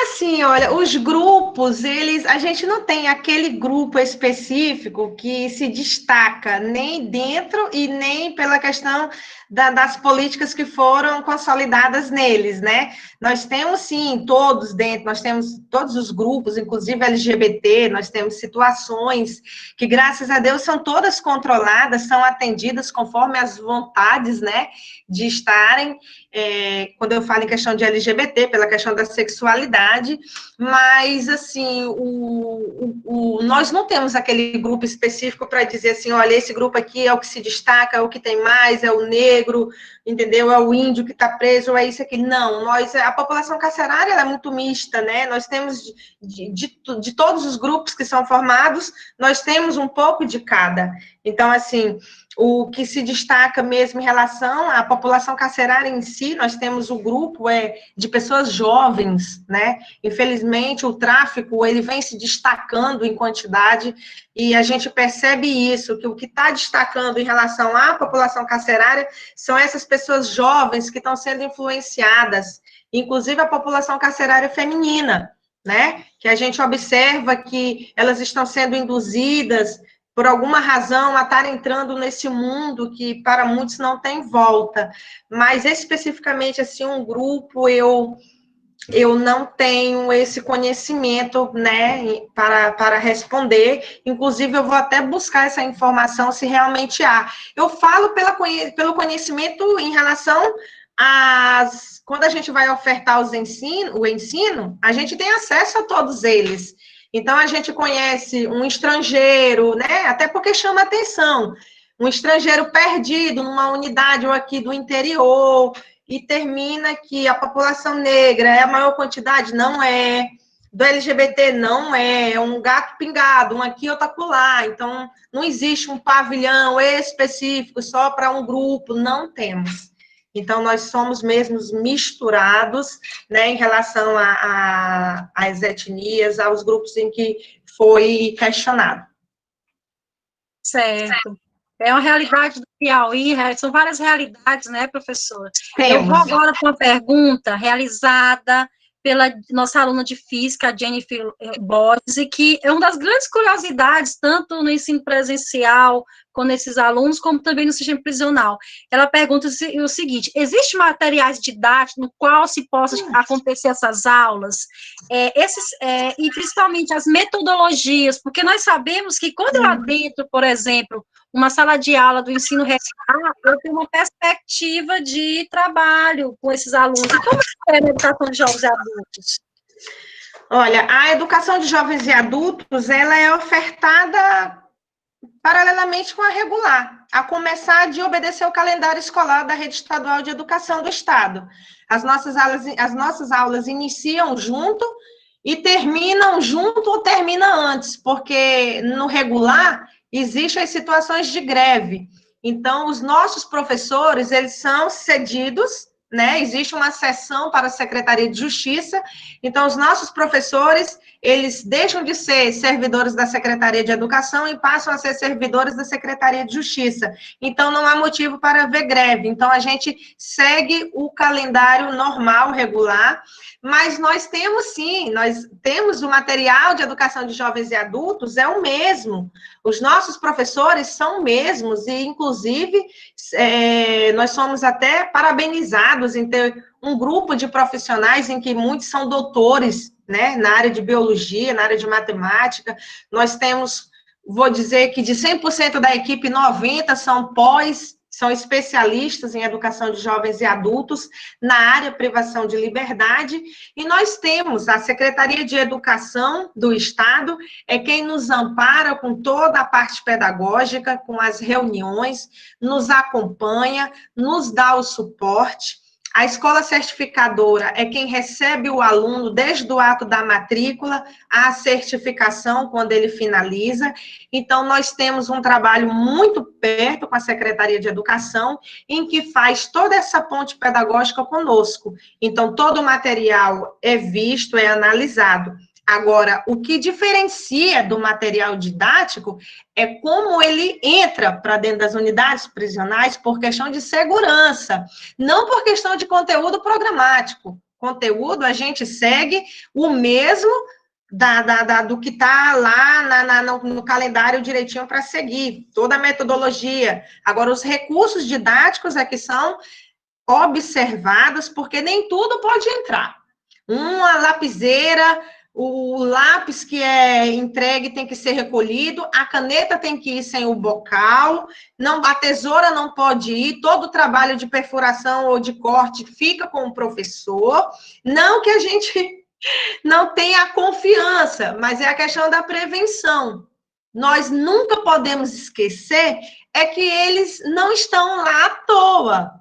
Assim, olha, os grupos, a gente não tem aquele grupo específico que se destaca nem dentro e nem pela questão das políticas que foram consolidadas neles, né? Nós temos, sim, todos dentro, nós temos todos os grupos, inclusive LGBT, nós temos situações que, graças a Deus, são todas controladas, são atendidas conforme as vontades, né, de estarem, quando eu falo em questão de LGBT, pela questão da sexualidade, mas, assim, nós não temos aquele grupo específico para dizer assim, olha, esse grupo aqui é o que se destaca, é o que tem mais, é o negro, entendeu? É o índio que está preso, é isso aqui. Não, a população carcerária ela é muito mista, né? Nós temos de todos os grupos que são formados, nós temos um pouco de cada. Então, assim, o que se destaca mesmo em relação à população carcerária em si, nós temos o grupo de pessoas jovens, né? Infelizmente, o tráfico, ele vem se destacando em quantidade, e a gente percebe isso, que o que está destacando em relação à população carcerária são essas pessoas jovens que estão sendo influenciadas, inclusive a população carcerária feminina, né? Que a gente observa que elas estão sendo induzidas por alguma razão, a estar entrando nesse mundo que para muitos não tem volta. Mas, especificamente, assim, um grupo, eu não tenho esse conhecimento, né, para responder. Inclusive, eu vou até buscar essa informação se realmente há. Eu falo pelo conhecimento em relação quando a gente vai ofertar o ensino, a gente tem acesso a todos eles. Então, a gente conhece um estrangeiro, né? Até porque chama atenção. Um estrangeiro perdido numa unidade ou aqui do interior, e termina que a população negra é a maior quantidade? Não é. Do LGBT? Não é. É um gato pingado, um aqui, outro acolá. Então, não existe um pavilhão específico só para um grupo, não temos. Então, nós somos mesmos misturados, né, em relação às etnias, aos grupos em que foi questionado. Certo. É uma realidade do Piauí, são várias realidades, né, professora? Temos. Eu vou agora para uma pergunta realizada pela nossa aluna de física, a Jennifer Borges, e que é uma das grandes curiosidades, tanto no ensino presencial, com esses alunos, como também no sistema prisional. Ela pergunta o seguinte: existe materiais didáticos no qual se possa acontecer essas aulas? E principalmente as metodologias, porque nós sabemos que quando lá dentro, por exemplo, uma sala de aula do ensino regular, eu tenho uma perspectiva de trabalho com esses alunos. E como é a educação de jovens e adultos? Olha, a educação de jovens e adultos, ela é ofertada paralelamente com a regular, a começar de obedecer o calendário escolar da Rede Estadual de Educação do Estado. As nossas aulas iniciam junto e terminam junto ou terminam antes, porque no regular existem as situações de greve. Então, os nossos professores, eles são cedidos, né? Existe uma seção para a Secretaria de Justiça, então os nossos professores, eles deixam de ser servidores da Secretaria de Educação e passam a ser servidores da Secretaria de Justiça. Então, não há motivo para haver greve. Então, a gente segue o calendário normal, regular, mas nós temos, sim, nós temos o material de educação de jovens e adultos, é o mesmo. Os nossos professores são mesmos e, inclusive, nós somos até parabenizados em ter um grupo de profissionais em que muitos são doutores, né, na área de biologia, na área de matemática. Nós temos, vou dizer que de 100% da equipe, 90% são especialistas em educação de jovens e adultos na área privação de liberdade, e nós temos a Secretaria de Educação do Estado, é quem nos ampara com toda a parte pedagógica, com as reuniões, nos acompanha, nos dá o suporte. A escola certificadora é quem recebe o aluno desde o ato da matrícula à certificação, quando ele finaliza. Então, nós temos um trabalho muito perto com a Secretaria de Educação, em que faz toda essa ponte pedagógica conosco. Então, todo o material é visto, é analisado. Agora, o que diferencia do material didático é como ele entra para dentro das unidades prisionais por questão de segurança, não por questão de conteúdo programático. Conteúdo, a gente segue o mesmo do que está lá no calendário direitinho para seguir, toda a metodologia. Agora, os recursos didáticos é que são observados, porque nem tudo pode entrar. Uma lapiseira, o lápis que é entregue tem que ser recolhido, a caneta tem que ir sem o bocal, não, a tesoura não pode ir, todo o trabalho de perfuração ou de corte fica com o professor. Não que a gente não tenha confiança, mas é a questão da prevenção. Nós nunca podemos esquecer é que eles não estão lá à toa,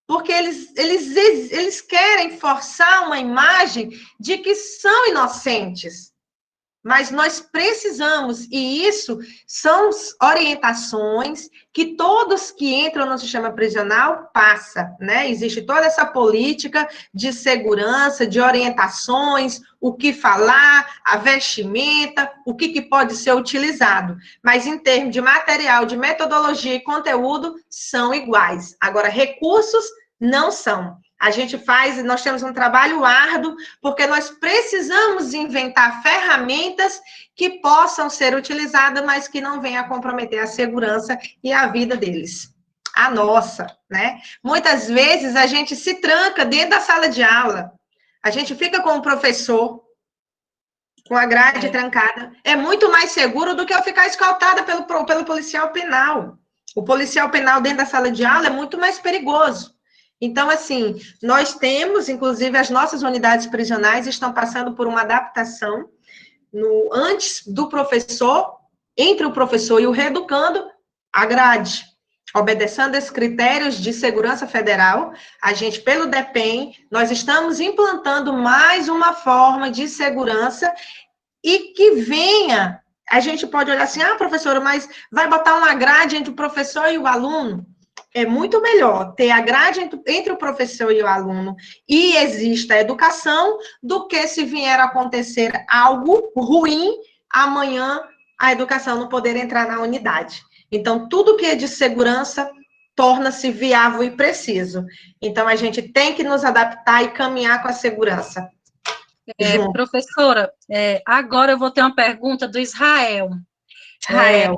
porque eles querem forçar uma imagem de que são inocentes. Mas nós precisamos, e isso são orientações que todos que entram no sistema prisional passam, né? Existe toda essa política de segurança, de orientações, o que falar, a vestimenta, o que pode ser utilizado. Mas em termos de material, de metodologia e conteúdo, são iguais. Agora, recursos não são. A gente nós temos um trabalho árduo, porque nós precisamos inventar ferramentas que possam ser utilizadas, mas que não venham a comprometer a segurança e a vida deles. A nossa, né? Muitas vezes a gente se tranca dentro da sala de aula, a gente fica com o professor, com a grade trancada. É muito mais seguro do que eu ficar escoltada pelo policial penal. O policial penal dentro da sala de aula é muito mais perigoso. Então, assim, nós temos, inclusive, as nossas unidades prisionais estão passando por uma adaptação antes do professor, entre o professor e o reeducando, a grade, obedecendo esses critérios de segurança federal. A gente, pelo DEPEN, nós estamos implantando mais uma forma de segurança e que venha, a gente pode olhar assim, professora, mas vai botar uma grade entre o professor e o aluno? É muito melhor ter a grade entre o professor e o aluno e exista a educação do que se vier a acontecer algo ruim, amanhã a educação não poder entrar na unidade. Então, tudo que é de segurança torna-se viável e preciso. Então, a gente tem que nos adaptar e caminhar com a segurança. junto. Professora, agora eu vou ter uma pergunta do Israel. Israel.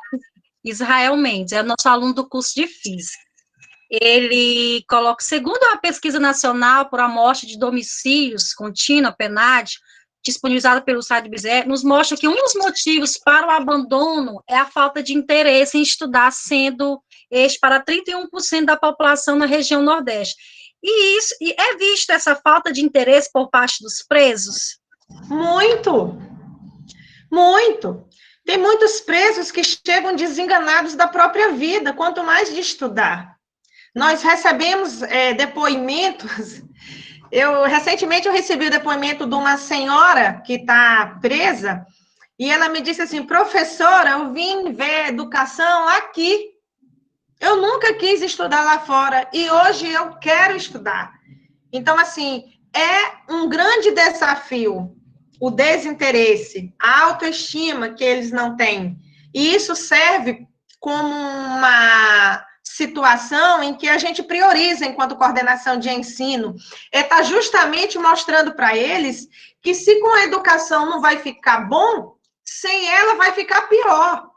Israel Mendes, é nosso aluno do curso de Física. Ele coloca, segundo a pesquisa nacional por amostra de domicílios contínua, PNAD, disponibilizada pelo site do IBGE, nos mostra que um dos motivos para o abandono é a falta de interesse em estudar, sendo este para 31% da população na região Nordeste. E é visto essa falta de interesse por parte dos presos? Muito, muito. Tem muitos presos que chegam desenganados da própria vida, quanto mais de estudar. Nós recebemos depoimentos. Recentemente eu recebi o depoimento de uma senhora que está presa, e ela me disse assim: professora, eu vim ver educação aqui. Eu nunca quis estudar lá fora, e hoje eu quero estudar. Então, assim, é um grande desafio o desinteresse, a autoestima que eles não têm. E isso serve como uma situação em que a gente prioriza enquanto coordenação de ensino. Está justamente mostrando para eles que se com a educação não vai ficar bom, sem ela vai ficar pior.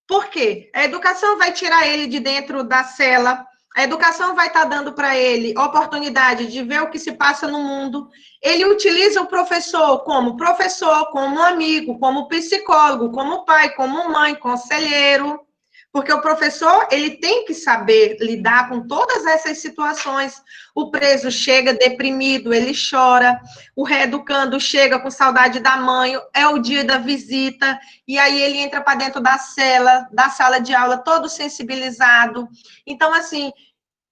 Por quê? A educação vai tirar ele de dentro da cela, a educação vai estar dando para ele oportunidade de ver o que se passa no mundo. Ele utiliza o professor, como amigo, como psicólogo, como pai, como mãe, conselheiro. Porque o professor, ele tem que saber lidar com todas essas situações. O preso chega deprimido, ele chora. O reeducando chega com saudade da mãe, é o dia da visita, e aí ele entra para dentro da sala de aula, todo sensibilizado. Então, assim,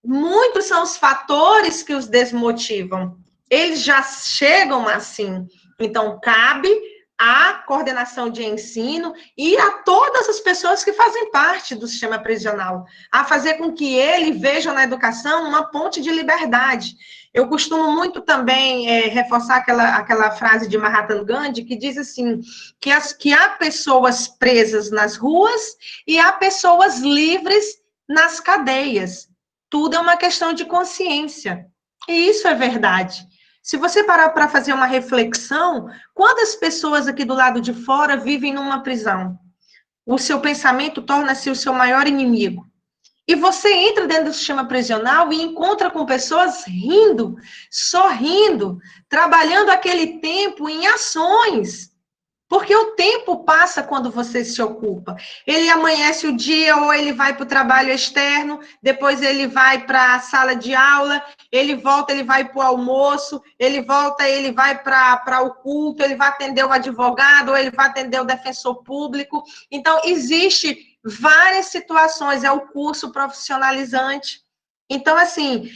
muitos são os fatores que os desmotivam. Eles já chegam assim. Então, cabe à coordenação de ensino e a todas as pessoas que fazem parte do sistema prisional, a fazer com que ele veja na educação uma ponte de liberdade. Eu costumo muito também reforçar aquela frase de Mahatma Gandhi, que diz assim, que há pessoas presas nas ruas e há pessoas livres nas cadeias. Tudo é uma questão de consciência. E isso é verdade. Se você parar para fazer uma reflexão, quantas pessoas aqui do lado de fora vivem numa prisão? O seu pensamento torna-se o seu maior inimigo. E você entra dentro do sistema prisional e encontra com pessoas rindo, sorrindo, trabalhando aquele tempo em ações. Porque o tempo passa quando você se ocupa. Ele amanhece o dia, ou ele vai para o trabalho externo, depois ele vai para a sala de aula, ele volta, ele vai para o almoço, ele volta, ele vai para o culto, ele vai atender o advogado, ou ele vai atender o defensor público. Então, existe várias situações, é o curso profissionalizante. Então, assim,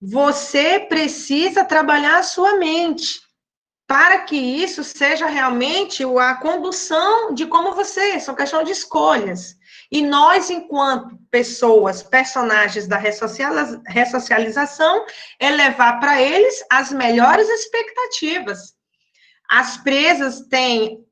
você precisa trabalhar a sua mente, para que isso seja realmente a condução de como você, são questão de escolhas. E nós, enquanto pessoas, personagens da ressocialização, é levar para eles as melhores expectativas. As presas têm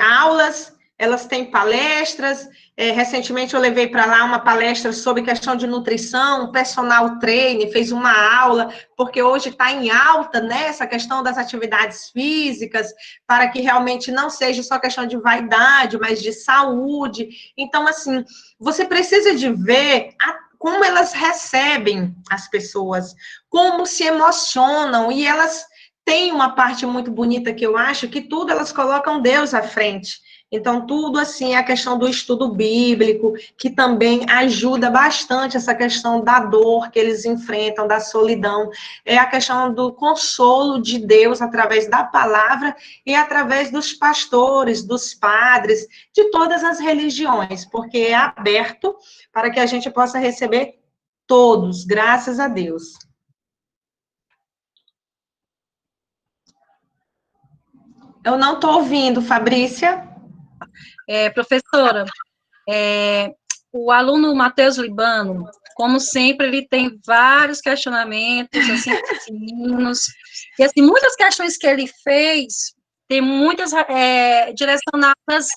aulas, elas têm palestras. Recentemente eu levei para lá uma palestra sobre questão de nutrição, personal trainer, fez uma aula, porque hoje está em alta, né, essa questão das atividades físicas, para que realmente não seja só questão de vaidade, mas de saúde. Então, assim, você precisa de ver como elas recebem as pessoas, como se emocionam, e elas têm uma parte muito bonita que eu acho, que tudo elas colocam Deus à frente. Então, tudo assim, a questão do estudo bíblico, que também ajuda bastante essa questão da dor que eles enfrentam, da solidão, é a questão do consolo de Deus através da palavra e através dos pastores, dos padres, de todas as religiões, porque é aberto para que a gente possa receber todos, graças a Deus. Eu não estou ouvindo, Fabrícia. Professora, o aluno Matheus Libano, como sempre, ele tem vários questionamentos, assim, pequeninos, e, assim, muitas questões que ele fez, tem muitas direcionadas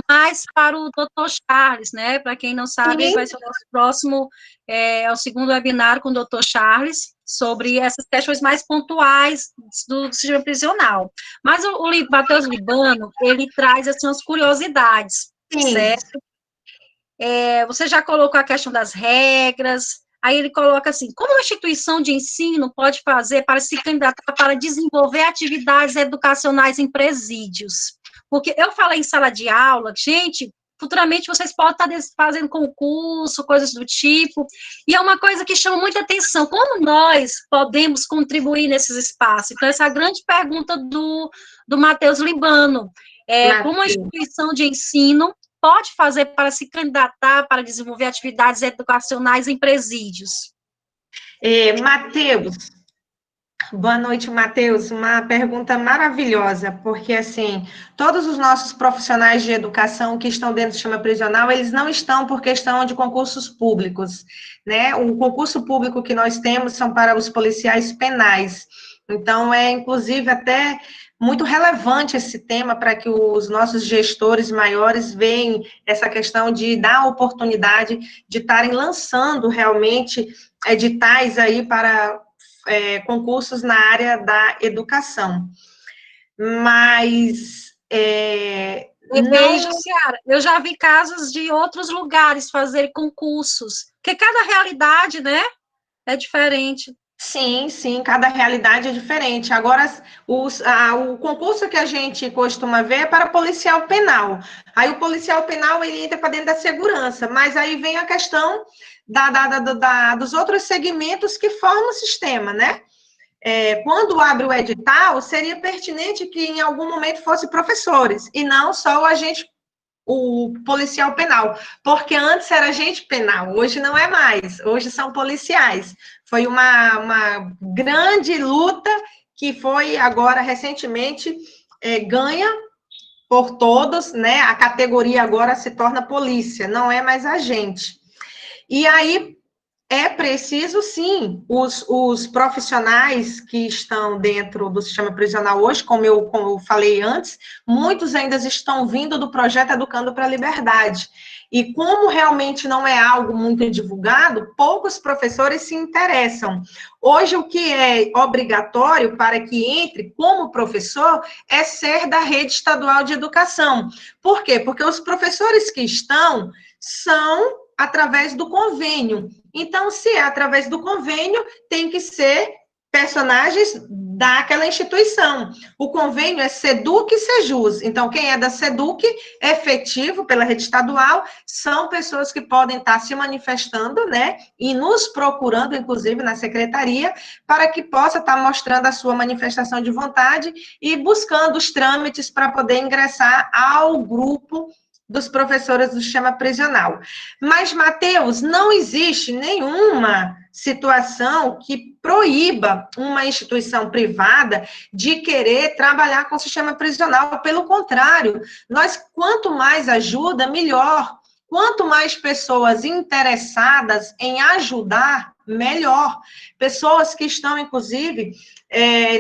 mais para o Dr. Charles, né? Para quem não sabe, vai ser o nosso próximo, o segundo webinar com o Dr. Charles, sobre essas questões mais pontuais do sistema prisional. Mas o Matheus Libano, ele traz, assim, umas curiosidades, Sim. certo? Você já colocou a questão das regras, aí ele coloca assim, como a instituição de ensino pode fazer para se candidatar para desenvolver atividades educacionais em presídios? Porque eu falei em sala de aula, gente, futuramente vocês podem estar fazendo concurso, coisas do tipo, e é uma coisa que chama muita atenção, como nós podemos contribuir nesses espaços? Então, essa é a grande pergunta do Matheus Libano, como a instituição de ensino pode fazer para se candidatar para desenvolver atividades educacionais em presídios? Matheus, boa noite, Matheus. Uma pergunta maravilhosa, porque, assim, todos os nossos profissionais de educação que estão dentro do sistema prisional, eles não estão por questão de concursos públicos, né? O concurso público que nós temos são para os policiais penais. Então, inclusive, até muito relevante esse tema para que os nossos gestores maiores vejam essa questão de dar oportunidade de estarem lançando realmente editais aí para concursos na área da educação. Mas Veja, Ciara, eu já vi casos de outros lugares fazerem concursos, porque cada realidade, né, é diferente. Sim, sim, cada realidade é diferente. Agora, o concurso que a gente costuma ver é para policial penal. Aí o policial penal, ele entra para dentro da segurança, mas aí vem a questão dos outros segmentos que formam o sistema, né? Quando abre o edital, seria pertinente que em algum momento fosse professores, e não só o policial penal, porque antes era agente penal, hoje não é mais, hoje são policiais. Foi uma grande luta que foi agora, recentemente, ganha por todos, né? A categoria agora se torna polícia, não é mais agente. E aí, é preciso, sim, os profissionais que estão dentro do sistema prisional hoje, como eu falei antes, muitos ainda estão vindo do projeto Educando para a Liberdade. E como realmente não é algo muito divulgado, poucos professores se interessam. Hoje, o que é obrigatório para que entre como professor é ser da rede estadual de educação. Por quê? Porque os professores que estão são através do convênio. Então, se é através do convênio, tem que ser personagens daquela instituição. O convênio é SEDUC e SEJUS. Então, quem é da SEDUC, efetivo pela rede estadual, são pessoas que podem estar se manifestando, né, e nos procurando, inclusive, na secretaria, para que possa estar mostrando a sua manifestação de vontade e buscando os trâmites para poder ingressar ao grupo dos professores do sistema prisional. Mas, Matheus, não existe nenhuma situação que proíba uma instituição privada de querer trabalhar com o sistema prisional. Pelo contrário, quanto mais ajuda, melhor. Quanto mais pessoas interessadas em ajudar, melhor. Pessoas que estão, inclusive,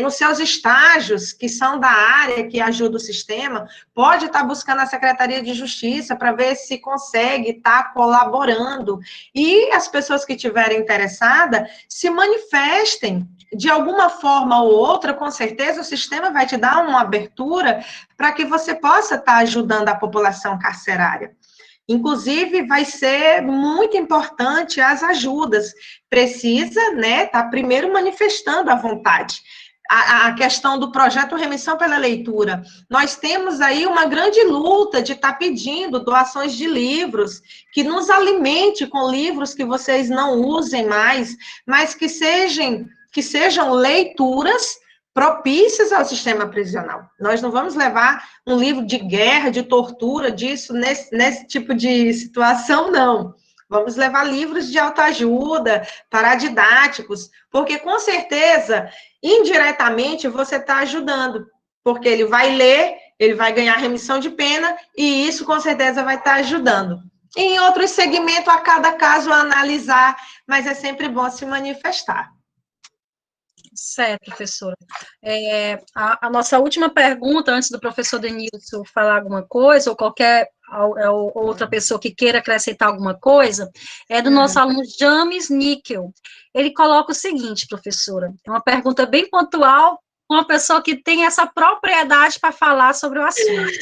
nos seus estágios, que são da área que ajuda o sistema, pode estar buscando a Secretaria de Justiça para ver se consegue estar colaborando. E as pessoas que estiverem interessadas se manifestem. De alguma forma ou outra, com certeza, o sistema vai te dar uma abertura para que você possa estar ajudando a população carcerária. Inclusive, vai ser muito importante as ajudas. Precisa, né, estar primeiro manifestando a vontade. A questão do projeto Remissão pela Leitura. Nós temos aí uma grande luta de estar pedindo doações de livros, que nos alimente com livros que vocês não usem mais, mas que sejam leituras propícias ao sistema prisional. Nós não vamos levar um livro de guerra, de tortura, disso, nesse tipo de situação, não. Vamos levar livros de autoajuda, paradidáticos, porque, com certeza, indiretamente, você está ajudando, porque ele vai ler, ele vai ganhar remissão de pena, e isso, com certeza, vai estar ajudando. Em outros segmentos, a cada caso, a analisar, mas é sempre bom se manifestar. Certo, professora. A nossa última pergunta, antes do professor Denilson falar alguma coisa, ou qualquer outra pessoa que queira acrescentar alguma coisa, é do nosso aluno James Níquel. Ele coloca o seguinte, professora, é uma pergunta bem pontual, uma pessoa que tem essa propriedade para falar sobre o assunto.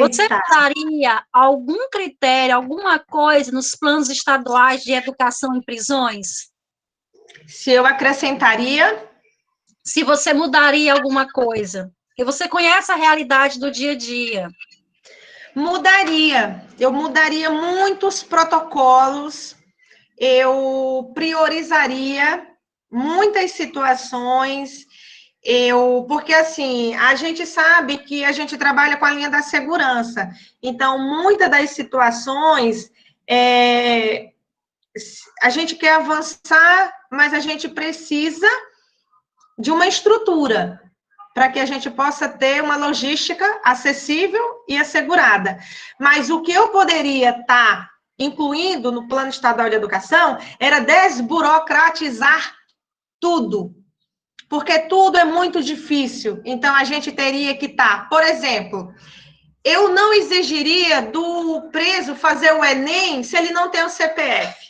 Você Eita. daria algum critério, alguma coisa nos planos estaduais de educação em prisões? Se eu acrescentaria? Se você mudaria alguma coisa? Porque você conhece a realidade do dia a dia. Mudaria. Eu mudaria muitos protocolos, eu priorizaria muitas situações, porque assim, a gente sabe que a gente trabalha com a linha da segurança, então, muitas das situações, a gente quer avançar, mas a gente precisa de uma estrutura, para que a gente possa ter uma logística acessível e assegurada. Mas o que eu poderia estar incluindo no Plano Estadual de Educação era desburocratizar tudo, porque tudo é muito difícil. Então, a gente teria que estar, por exemplo, eu não exigiria do preso fazer o Enem se ele não tem o CPF.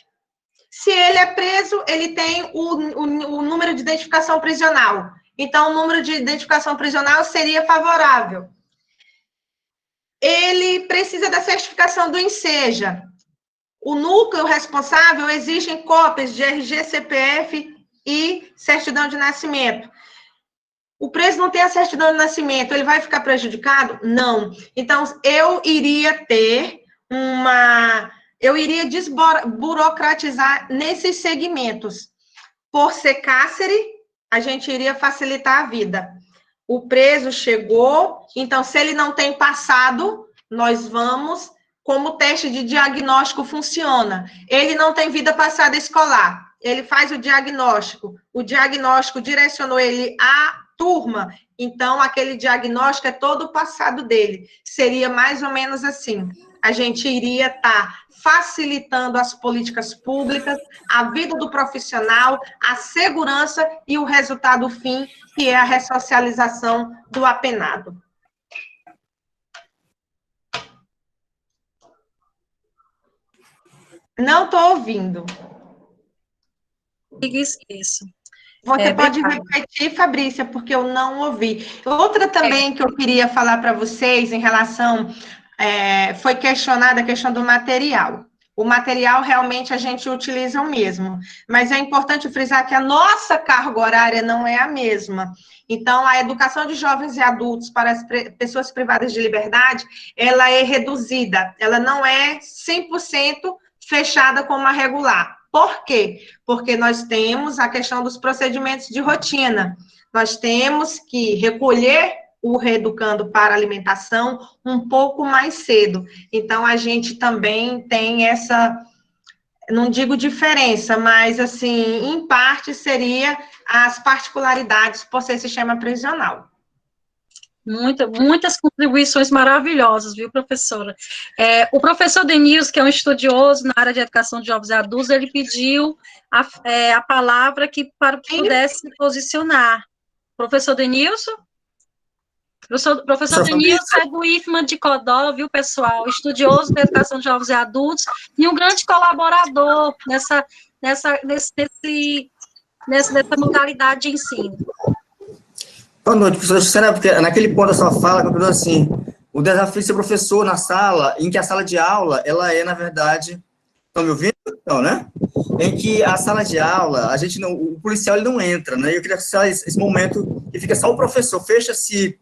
Se ele é preso, ele tem o número de identificação prisional. Então, o número de identificação prisional seria favorável. Ele precisa da certificação do Enseja. O núcleo responsável exige cópias de RG, CPF e certidão de nascimento. O preso não tem a certidão de nascimento, ele vai ficar prejudicado? Não. Então, eu iria desburocratizar nesses segmentos. Por ser cárcere, a gente iria facilitar a vida. O preso chegou, então, se ele não tem passado, nós vamos, como o teste de diagnóstico funciona. Ele não tem vida passada escolar, ele faz o diagnóstico direcionou ele à turma, então, aquele diagnóstico é todo o passado dele. Seria mais ou menos assim. A gente iria estar facilitando as políticas públicas, a vida do profissional, a segurança e o resultado fim, que é a ressocialização do apenado. Não estou ouvindo. Isso. Você pode repetir, Fabrícia, porque eu não ouvi. Outra também que eu queria falar para vocês em relação, foi questionada a questão do material. O material realmente a gente utiliza o mesmo, mas é importante frisar que a nossa carga horária não é a mesma. Então, a educação de jovens e adultos para as pessoas privadas de liberdade, ela é reduzida, ela não é 100% fechada como a regular. Por quê? Porque nós temos a questão dos procedimentos de rotina. Nós temos que recolher o reeducando para alimentação um pouco mais cedo. Então, a gente também tem essa, não digo diferença, mas, assim, em parte, seria as particularidades por ser sistema prisional. Muitas contribuições maravilhosas, viu, professora? O professor Denilson, que é um estudioso na área de educação de jovens e adultos, ele pediu a palavra para que pudesse se posicionar. Professor Denilson? Professor Denilson é do IFMA de Codó, viu, pessoal? Estudioso da educação de jovens e adultos e um grande colaborador nessa modalidade de ensino. Boa noite, professora Jussana, porque naquele ponto da sua fala, eu assim, o desafio de ser professor na sala, em que a sala de aula, ela é, na verdade, estão me ouvindo? Não, né? Em que a sala de aula, o policial, ele não entra, né? Eu queria que esse momento, que fica só o professor, fecha-se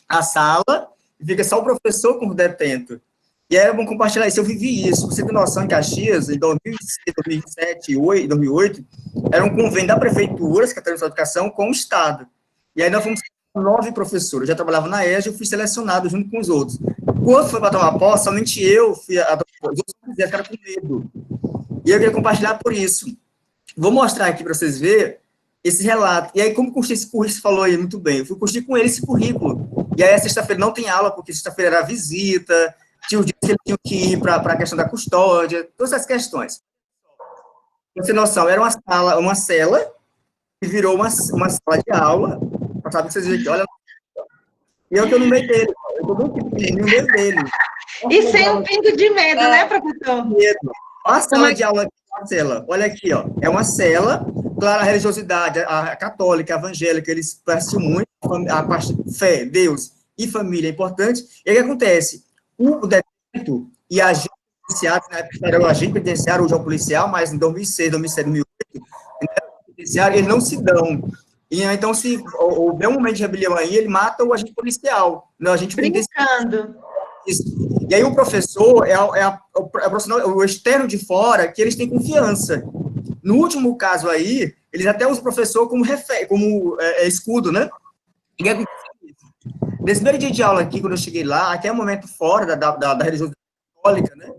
a sala, e fica só o professor com o detento. E aí é bom compartilhar isso, eu vivi isso, você tem noção que Caxias, em 2006, 2007, 2008, era um convênio da prefeitura, Secretaria de Educação, com o Estado. E aí nós fomos 9 professores. Eu já trabalhava na EJA, eu fui selecionado junto com os outros. Quando foi para tomar posse, somente eu fui os outros não quiseram, ficaram com medo. E eu queria compartilhar por isso. Vou mostrar aqui para vocês verem esse relato. E aí, como construir esse currículo, você falou aí muito bem, eu fui construir com ele esse currículo. E aí, a sexta-feira não tem aula, porque sexta-feira era visita, tinha o dia que ele tinha que ir para a questão da custódia, todas essas questões. Pra você ter noção, era uma cela, e virou uma sala de aula, para saber que vocês veem aqui, olha, e eu estou no meio dele, eu estou muito pequenininho no meio dele. E sem um pingo de medo, né, professor? Medo. Olha a sala de aula aqui, Marcela, olha aqui, ó, é uma cela, claro, a religiosidade, a católica, a evangélica, eles prestam muito, a parte de fé, Deus e família é importante, e aí o que acontece? O detento e a agente penitenciário, na época era o agente penitenciário, hoje é o policial, mas em 2006, 2007, 2008, eles não se dão. E então, se houver um momento de rebelião aí, ele mata o agente policial, não, o agente penitenciário. Brincando. Isso. E aí o professor o profissional, o externo de fora, que eles têm confiança. No último caso aí, eles até usam o professor como escudo, né? E é nesse primeiro dia de aula aqui, quando eu cheguei lá, até um momento fora da religião católica, né?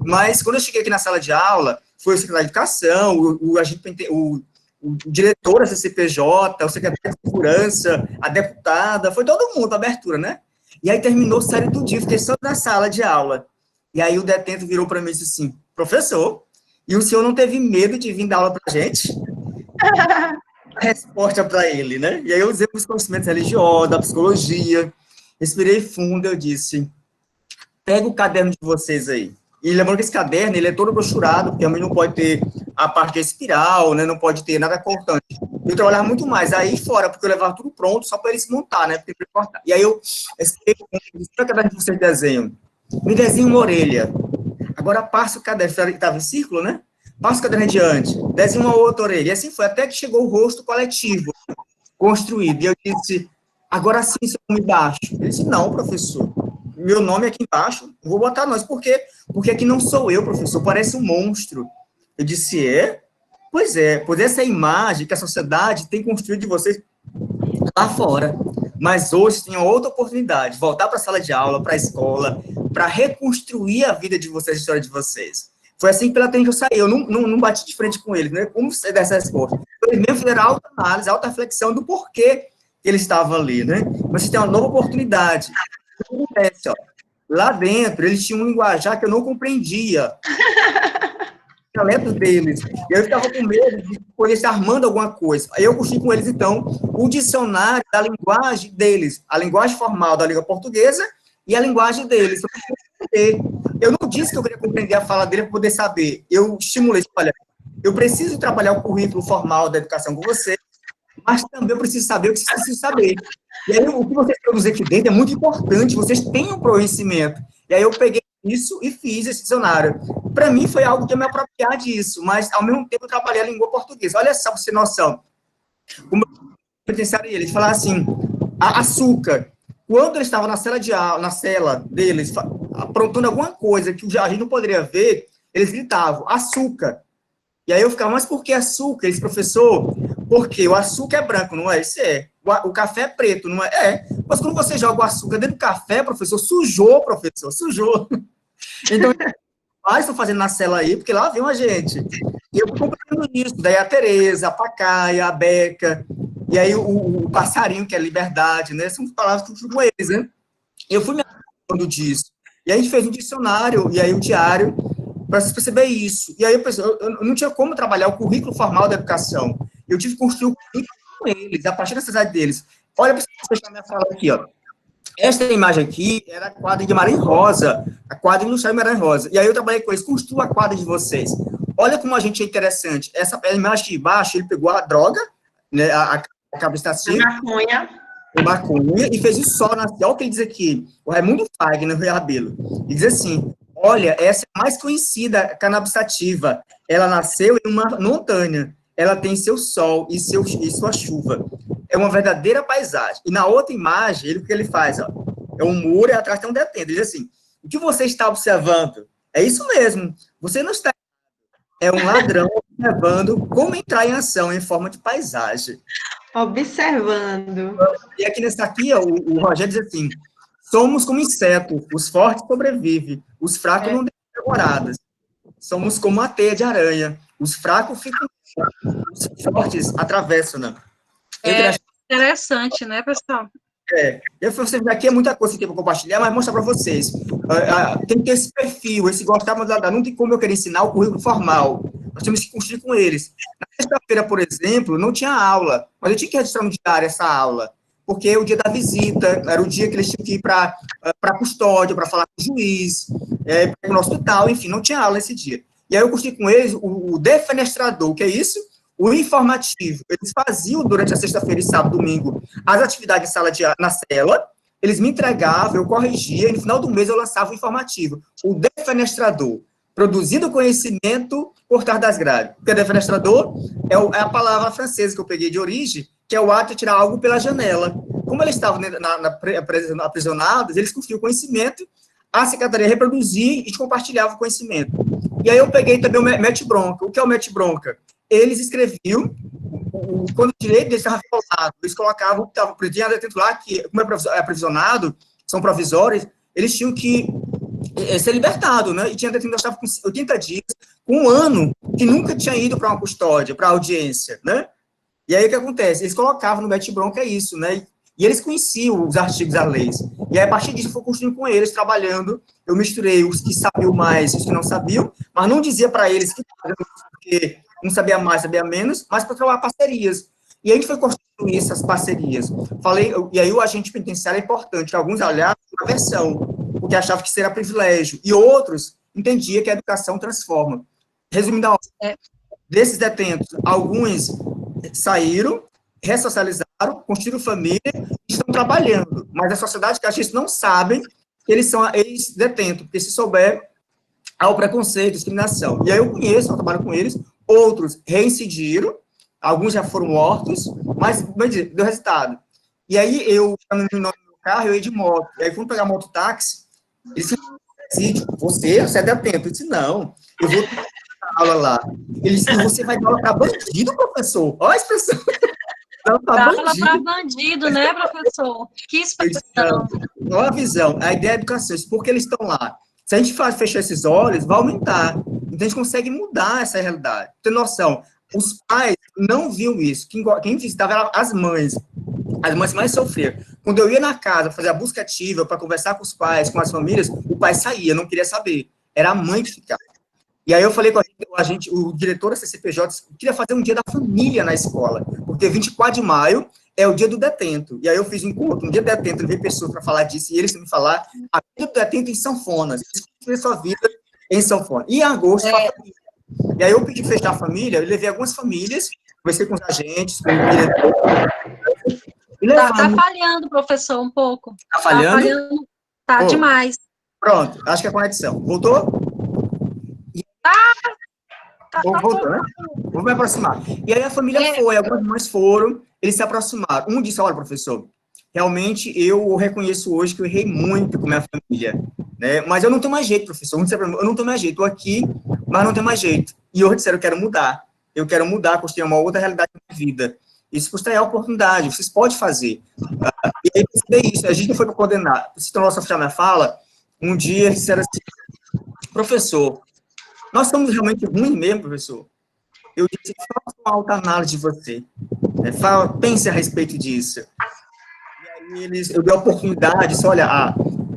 Mas quando eu cheguei aqui na sala de aula, foi o secretário de Educação, o diretor da CCPJ, o secretário de Segurança, a deputada, foi todo mundo, a abertura, né? E aí terminou a série do dia, fiquei só na sala de aula. E aí o detento virou para mim e disse assim, professor, e o senhor não teve medo de vir dar aula para a gente? A resposta para ele, né? E aí eu usei os conhecimentos religiosos, da psicologia, respirei fundo, eu disse, pega o caderno de vocês aí. E lembrando que esse caderno, ele é todo brochurado, porque também não pode ter a parte de espiral, né? Não pode ter nada cortante. Eu trabalhava muito mais aí fora, porque eu levava tudo pronto, só para eles montar, né? Porque cortar. E aí eu expliquei, o caderno de vocês desenham. Me desenha uma orelha. Agora passa o caderno, que estava em círculo, né? Passa o caderno adiante, desenha uma outra orelha. E assim foi, até que chegou o rosto coletivo, construído. E eu disse, agora sim, seu nome embaixo. Ele disse, não, professor. Meu nome é aqui embaixo, vou botar nós. Por quê? Porque aqui não sou eu, professor, parece um monstro. Eu disse, Pois é, pois essa é a imagem que a sociedade tem construído de vocês lá fora. Mas hoje tem outra oportunidade, voltar para a sala de aula, para a escola, para reconstruir a vida de vocês, a história de vocês. Foi assim que pela que eu saí, eu não bati de frente com eles, né? Como você dá essa resposta? Eles mesmo fizeram alta análise, alta reflexão do porquê que ele estava ali, né? Mas você tem uma nova oportunidade. O que acontece, ó? Lá dentro, eles tinham um linguajar que eu não compreendia. Talentos deles. E eu ficava com medo de poder estar armando alguma coisa. Aí eu construí com eles, então, o dicionário da linguagem deles, a linguagem formal da língua portuguesa e a linguagem deles. Eu não disse que eu queria compreender a fala dele para poder saber. Eu estimulei, olha, eu preciso trabalhar o currículo formal da educação com você, mas também eu preciso saber o que vocês precisam saber. E aí, o que vocês produzem aqui dentro é muito importante, vocês têm um conhecimento. E aí eu peguei isso e fiz esse dicionário. Para mim, foi algo de eu me apropriar disso, mas, ao mesmo tempo, eu trabalhei a língua portuguesa. Olha só, pra você ter noção. Como penitenciário, eles falaram assim, açúcar. Quando eles estavam na cela de aula, na cela deles, aprontando alguma coisa que a gente não poderia ver, eles gritavam, açúcar. E aí eu ficava, mas por que açúcar? Eles, professor, porque o açúcar é branco, não é? Isso é. O café é preto, não é? É. Mas quando você joga o açúcar dentro do café, professor, sujou. Então, estão fazendo na cela aí, porque lá vem a gente. E eu compreendo isso. Daí a Tereza, a Pacaia, a Beca, e aí o passarinho, que é liberdade, né? São palavras que eu com eles, né? E eu fui me acostumando disso. E aí a gente fez um dicionário, e aí um diário, para se perceber isso. E aí eu não tinha como trabalhar o currículo formal da educação. Eu tive que construir o currículo com eles, a partir da necessidade deles. Olha, para você fechar minha fala aqui, ó. Esta imagem aqui era a quadra de Maranhão Rosa, a quadra industrial de Maranhão Rosa. E aí eu trabalhei com eles, construa a quadra de vocês. Olha como a gente é interessante. Essa imagem de baixo, ele pegou a droga, né, a cabeçacinha, maconha, e fez o sol nascer. Olha o que ele diz aqui, o Raimundo Fagner, Rui Rabelo. Ele diz assim, olha, essa é a mais conhecida cannabis-sativa. Ela nasceu em uma montanha. Ela tem seu sol e sua chuva. É uma verdadeira paisagem. E na outra imagem, o que ele faz? Ó, é um muro e atrás tem um detento. Ele diz assim, o que você está observando? É isso mesmo. Você não está... É um ladrão observando como entrar em ação em forma de paisagem. Observando. E aqui nessa aqui, ó, o Rogério diz assim, somos como insetos, os fortes sobrevivem, os fracos não deixam devoradas. Somos como uma teia de aranha, os fracos ficam... Os fortes atravessam, né? Interessante, né, pessoal? Você aqui é muita coisa que tem para compartilhar, mas mostrar para vocês. Tem que ter esse perfil, esse gostar, mas não tem como eu querer ensinar o currículo formal. Nós temos que construir com eles. Na Sexta-feira, por exemplo, não tinha aula, mas eu tinha que registrar no diário essa aula, porque é o dia da visita, era o dia que eles tinham que ir para a custódia, para falar com o juiz, para ir no hospital, enfim, não tinha aula esse dia. E aí eu construí com eles o defenestrador, que é isso? O informativo. Eles faziam, durante a sexta-feira e sábado, domingo, as atividades na cela, eles me entregavam, eu corrigia, e no final do mês eu lançava o informativo. O defenestrador, produzindo conhecimento por trás das grades. Porque defenestrador é a palavra francesa que eu peguei de origem, que é o ato de tirar algo pela janela. Como eles estavam aprisionados, eles construíam conhecimento, a secretaria reproduzia e compartilhava o conhecimento. E aí eu peguei também o mete-bronca. O que é o mete-bronca? Eles escreviam, quando o direito deles estava violado, eles colocavam, estava dentro lá, que como é aprisionado, são provisórios, eles tinham que ser libertado, né? E tinha detento que estava com 80 dias, com um ano, que nunca tinha ido para uma custódia, para audiência, né? E aí o que acontece? Eles colocavam no mete-bronca isso, né? E eles conheciam os artigos das leis. E aí, a partir disso, eu fui construindo com eles, trabalhando. Eu misturei os que sabiam mais e os que não sabiam, mas não dizia para eles que porque um sabia mais, sabia menos, mas para trabalhar parcerias. E a gente foi construindo essas parcerias. E aí o agente penitenciário é importante, que alguns olhavam a versão, porque achavam que isso era privilégio, e outros entendiam que a educação transforma. Resumindo a obra, desses detentos, alguns saíram, ressocializaram, construíram família e estão trabalhando. Mas a sociedade que a gente não sabe que eles são ex-detentos, porque se souber, há o preconceito, discriminação. E aí eu conheço, eu trabalho com eles, outros reincidiram, alguns já foram mortos, mas deu resultado. E aí eu, no carro, eu ia de moto. E aí, quando pegar mototáxi, eles disseram, você é detento. Eu disse, não, eu vou dar aula lá. Ele disse, você vai dar aula para bandido, professor? Olha a expressão. Dá aula para bandido, né, professor? Que expressão. Olha a visão, a ideia é educação, porque eles estão lá. Se a gente fechar esses olhos, vai aumentar. Então, a gente consegue mudar essa realidade. Tem noção, os pais não viam isso. Quem visitava eram as mães mais sofriam. Quando eu ia na casa fazer a busca ativa para conversar com os pais, com as famílias, o pai saía, não queria saber. Era a mãe que ficava. E aí eu falei com o diretor da CCPJ, queria fazer um dia da família na escola, porque 24 de maio é o dia do detento. E aí eu fiz um encontro, um dia do detento, levei pessoas para falar disso, e eles me falar a vida do detento em sanfonas. Eles construíram sua vida em sanfona. E em agosto, a família. E aí eu pedi fechar a família, eu levei algumas famílias, conversei com os agentes, com o diretor. Tá falhando, professor, um pouco. Tá falhando? Tá demais. Pronto, acho que é a conexão. Voltou? Voltou, né? Vou me aproximar. E aí a família foi, algumas mães foram, eles se aproximaram. Um disse, olha, professor, realmente eu reconheço hoje que eu errei muito com minha família, né? Mas eu não tenho mais jeito, professor. Um disse para mim, eu não tenho mais jeito, estou aqui, mas não tenho mais jeito. E outros disseram, eu quero mudar, construir uma outra realidade na minha vida. Isso custa a oportunidade, vocês podem fazer. E aí, isso, a gente não foi para condenar. Se tornou a fechar minha fala, um dia eles disseram assim, professor, nós somos realmente ruins mesmo, professor. Eu disse, faça uma autoanálise de você. Pense a respeito disso. E aí eu dei a oportunidade, disse, olha,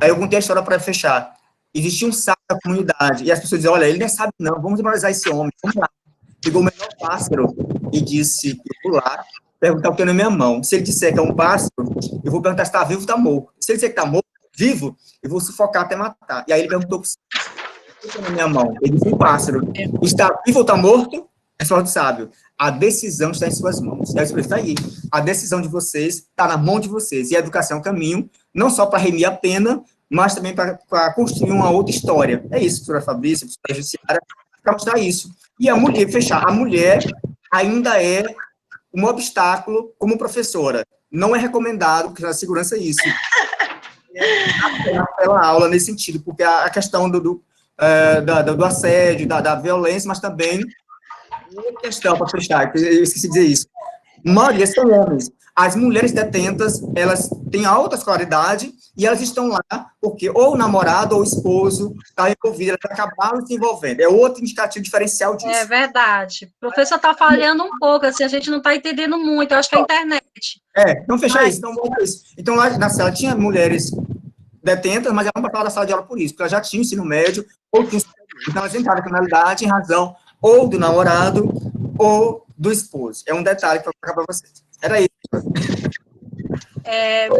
aí eu contei a história para fechar. Existia um sábio da comunidade, e as pessoas diziam, olha, ele não sabe não, vamos analisar esse homem, vamos lá. Pegou o menor pássaro e disse, eu vou lá, perguntar o que é na minha mão. Se ele disser que é um pássaro, eu vou perguntar se está vivo ou está morto. Se ele disser que está morto, vivo, eu vou sufocar até matar. E aí ele perguntou o que é na minha mão. Ele disse, um pássaro. Está vivo ou está morto? É só do sábio. A decisão está em suas mãos. E aí está aí. A decisão de vocês está na mão de vocês. E a educação é um caminho, não só para remir a pena, mas também para construir uma outra história. É isso, professora Fabrícia, professora Jussiara, para mostrar isso. E a mulher, fechar, a mulher ainda é um obstáculo como professora. Não é recomendado, porque a segurança é isso. Pela aula nesse sentido, porque a questão do assédio, da violência, mas também outra questão para fechar, eu esqueci de dizer isso. A maioria são homens. As mulheres detentas, elas têm alta escolaridade e elas estão lá porque ou o namorado ou o esposo está envolvido, elas acabaram se envolvendo. É outro indicativo diferencial disso. É verdade. O professor está falhando um pouco, assim, a gente não está entendendo muito, eu acho que é a internet. Então fechar isso. Então lá na sala tinha mulheres detentas, mas elas não passavam da sala de aula por isso, porque elas já tinham ensino médio, ou tinham ensino médio. Então elas entraram na criminalidade em razão ou do namorado ou do esposo. É um detalhe para colocar para vocês. Era isso.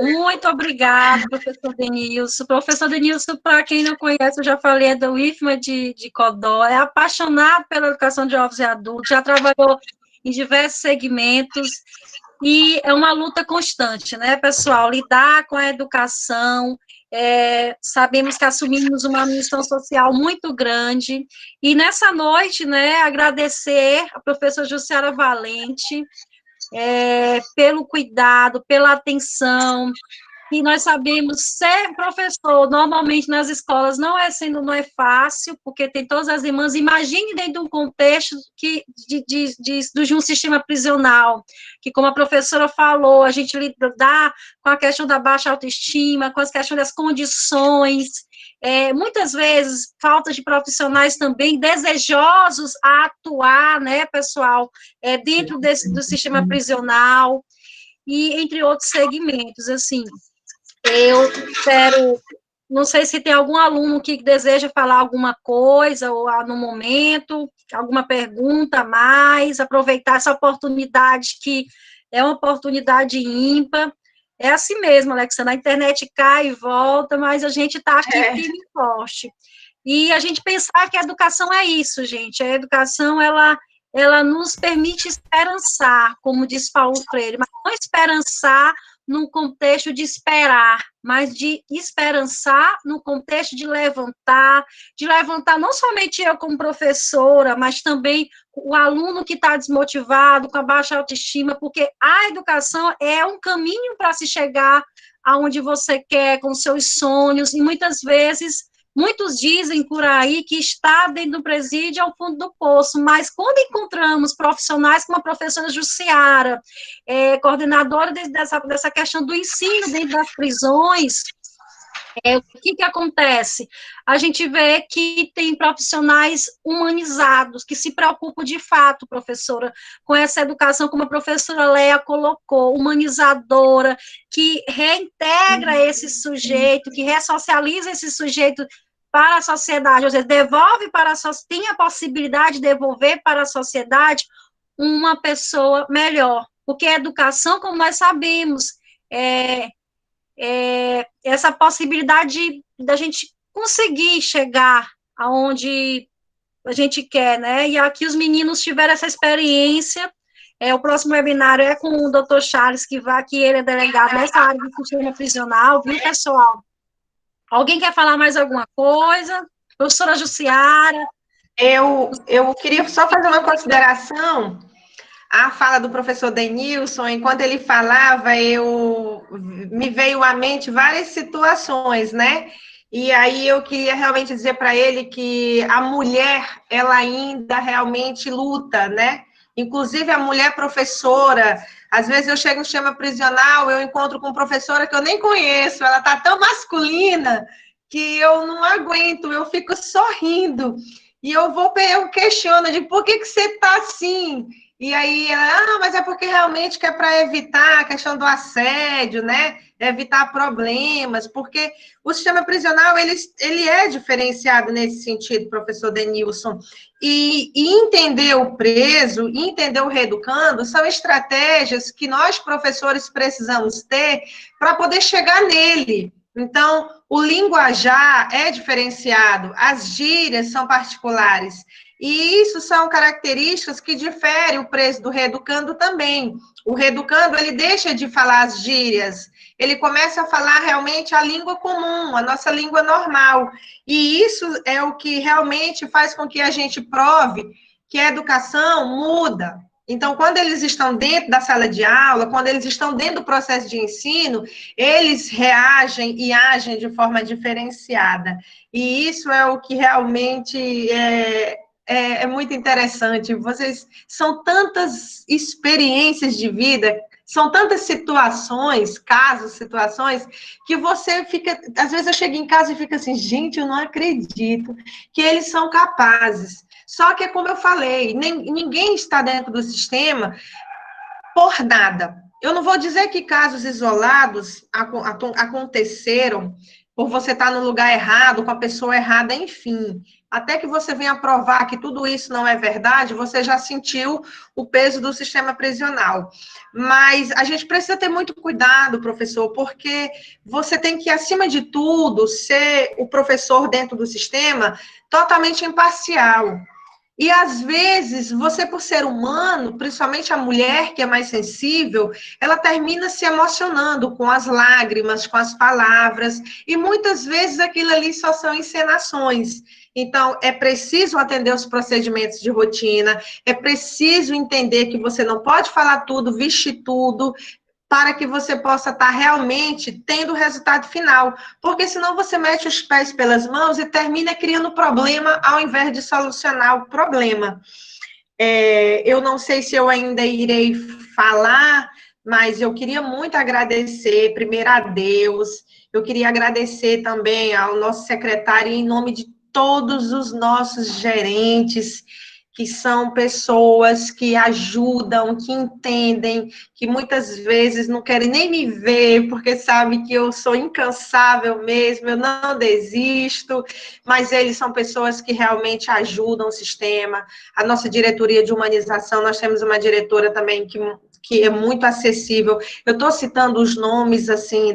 Muito obrigada, professor Denilson. Professor Denilson, para quem não conhece, eu já falei, é do IFMA de Codó, é apaixonado pela educação de jovens e adultos, já trabalhou em diversos segmentos, e é uma luta constante, né, pessoal? Lidar com a educação, sabemos que assumimos uma missão social muito grande, e nessa noite, né, agradecer a professora Jussiara Valente, pelo cuidado, pela atenção, e nós sabemos, ser professor, normalmente nas escolas, não é fácil, porque tem todas as demandas. Imagine dentro de um contexto de um sistema prisional, que, como a professora falou, a gente lidar com a questão da baixa autoestima, com as questões das condições, muitas vezes, falta de profissionais também desejosos a atuar, né, pessoal, dentro do sistema prisional, e entre outros segmentos, assim. Eu espero, não sei se tem algum aluno que deseja falar alguma coisa, ou no momento, alguma pergunta a mais, aproveitar essa oportunidade, que é uma oportunidade ímpar. É assim mesmo, Alexandra, a internet cai e volta, mas a gente está aqui firme e forte. E a gente pensar que a educação é isso, gente, a educação, ela nos permite esperançar, como diz Paulo Freire, mas não esperançar num contexto de esperar, mas de esperançar no contexto de levantar não somente eu como professora, mas também o aluno que está desmotivado, com a baixa autoestima, porque a educação é um caminho para se chegar aonde você quer, com seus sonhos, e muitas vezes, muitos dizem por aí que estar dentro do presídio é o fundo do poço, mas quando encontramos profissionais como a professora Jussiara, coordenadora dessa questão do ensino dentro das prisões, o que acontece? A gente vê que tem profissionais humanizados, que se preocupam de fato, professora, com essa educação, como a professora Léa colocou, humanizadora, que reintegra esse sujeito, que ressocializa esse sujeito para a sociedade, ou seja, devolve para tem a possibilidade de devolver para a sociedade uma pessoa melhor, porque a educação, como nós sabemos, essa possibilidade da gente conseguir chegar aonde a gente quer, né? E aqui os meninos tiveram essa experiência. O próximo webinário é com o Dr. Charles, que ele é delegado nessa área do sistema prisional, viu, pessoal? Alguém quer falar mais alguma coisa? Professora Jussiara? Eu queria só fazer uma consideração à fala do professor Denilson. Enquanto ele falava, me veio à mente várias situações, né? E aí eu queria realmente dizer para ele que a mulher, ela ainda realmente luta, né? Inclusive a mulher professora. Às vezes eu chego no sistema prisional, eu encontro com professora que eu nem conheço, ela tá tão masculina que eu não aguento, eu fico sorrindo. E eu questiono de por que você está assim? E aí ela, mas é porque realmente que é para evitar a questão do assédio, né? Evitar problemas, porque o sistema prisional, ele é diferenciado nesse sentido, professor Denilson. E entender o preso, entender o reeducando, são estratégias que nós, professores, precisamos ter para poder chegar nele. Então, o linguajar é diferenciado, as gírias são particulares. E isso são características que diferem o preso do reeducando também. O reeducando, ele deixa de falar as gírias, ele começa a falar realmente a língua comum, a nossa língua normal. E isso é o que realmente faz com que a gente prove que a educação muda. Então, quando eles estão dentro da sala de aula, quando eles estão dentro do processo de ensino, eles reagem e agem de forma diferenciada. E isso é o que realmente é muito interessante. Vocês são tantas experiências de vida, são tantas situações, casos, situações, que você fica... Às vezes eu chego em casa e fico assim, gente, eu não acredito que eles são capazes. Só que, como eu falei, ninguém está dentro do sistema por nada. Eu não vou dizer que casos isolados aconteceram, por você estar no lugar errado, com a pessoa errada, enfim. Até que você venha provar que tudo isso não é verdade, você já sentiu o peso do sistema prisional. Mas a gente precisa ter muito cuidado, professor, porque você tem que, acima de tudo, ser o professor dentro do sistema totalmente imparcial. E, às vezes, você, por ser humano, principalmente a mulher, que é mais sensível, ela termina se emocionando com as lágrimas, com as palavras, e muitas vezes aquilo ali só são encenações. Então, é preciso atender os procedimentos de rotina, é preciso entender que você não pode falar tudo, vestir tudo, para que você possa estar realmente tendo o resultado final. Porque senão você mete os pés pelas mãos e termina criando problema ao invés de solucionar o problema. Eu não sei se eu ainda irei falar, mas eu queria muito agradecer, primeiro a Deus, eu queria agradecer também ao nosso secretário, em nome de todos os nossos gerentes, que são pessoas que ajudam, que entendem, que muitas vezes não querem nem me ver, porque sabem que eu sou incansável mesmo, eu não desisto, mas eles são pessoas que realmente ajudam o sistema. A nossa diretoria de humanização, nós temos uma diretora também que é muito acessível. Eu estou citando os nomes, assim,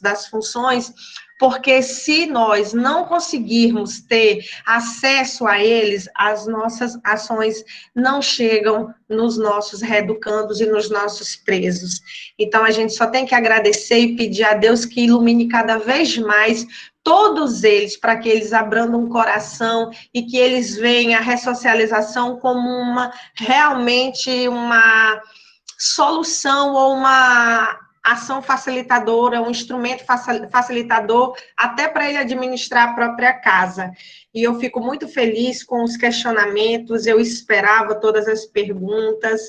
das funções, porque se nós não conseguirmos ter acesso a eles, as nossas ações não chegam nos nossos reeducandos e nos nossos presos. Então, a gente só tem que agradecer e pedir a Deus que ilumine cada vez mais todos eles, para que eles abrandam o coração e que eles veem a ressocialização como realmente uma solução ou uma ação facilitadora, um instrumento facilitador, até para ele administrar a própria casa. E eu fico muito feliz com os questionamentos, eu esperava todas as perguntas.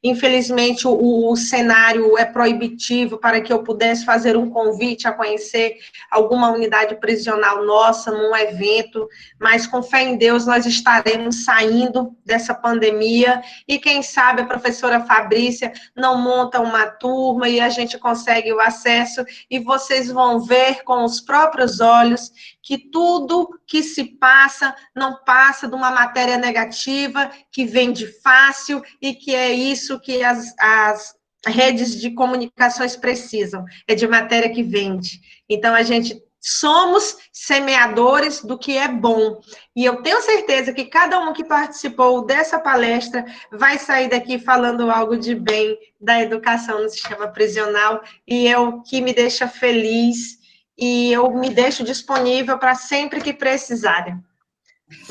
Infelizmente, o cenário é proibitivo para que eu pudesse fazer um convite a conhecer alguma unidade prisional nossa num evento, mas com fé em Deus nós estaremos saindo dessa pandemia e quem sabe a professora Fabrícia não monta uma turma e a gente consegue o acesso e vocês vão ver com os próprios olhos que tudo que se passa não passa de uma matéria negativa que vende fácil e que é isso que as redes de comunicações precisam, é de matéria que vende. Então, a gente somos semeadores do que é bom. E eu tenho certeza que cada um que participou dessa palestra vai sair daqui falando algo de bem da educação no sistema prisional, e é o que me deixa feliz, e eu me deixo disponível para sempre que precisarem.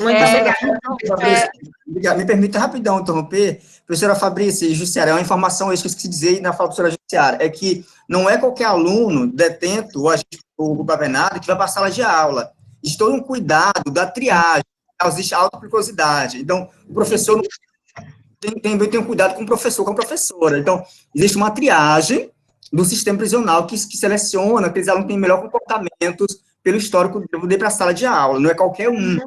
Muito obrigada. Me permita rapidão interromper, professora Fabrícia e Jussiara, é uma informação que eu esqueci de dizer na fala da professora Jussiara, é que não é qualquer aluno detento ou o governado que vai para a sala de aula. Existe todo um cuidado da triagem, existe autoprecocidade. Então, o professor tem um cuidado com o professor, com a professora. Então, existe uma triagem do sistema prisional que seleciona aqueles alunos que têm melhor comportamentos pelo histórico de para a sala de aula, não é qualquer um.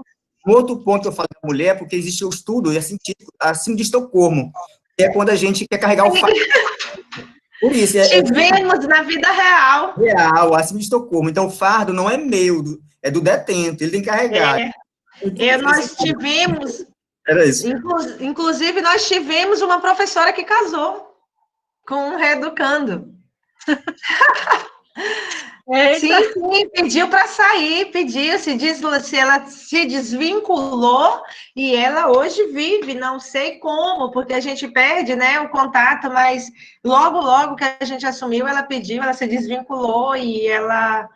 Um outro ponto que eu falo da mulher, porque existe o estudo, é científico, a síndrome de Estocolmo, que é quando a gente quer carregar o fardo. Por isso, tivemos na vida real. Real, a síndrome de Estocolmo. Então, o fardo não é meu, é do detento, ele tem que carregar. Nós tivemos, era isso. Inclusive, nós tivemos uma professora que casou com um reeducando. Sim, pediu para sair, se ela se desvinculou e ela hoje vive, não sei como, porque a gente perde, né, o contato, mas logo que a gente assumiu, ela pediu, ela se desvinculou e ela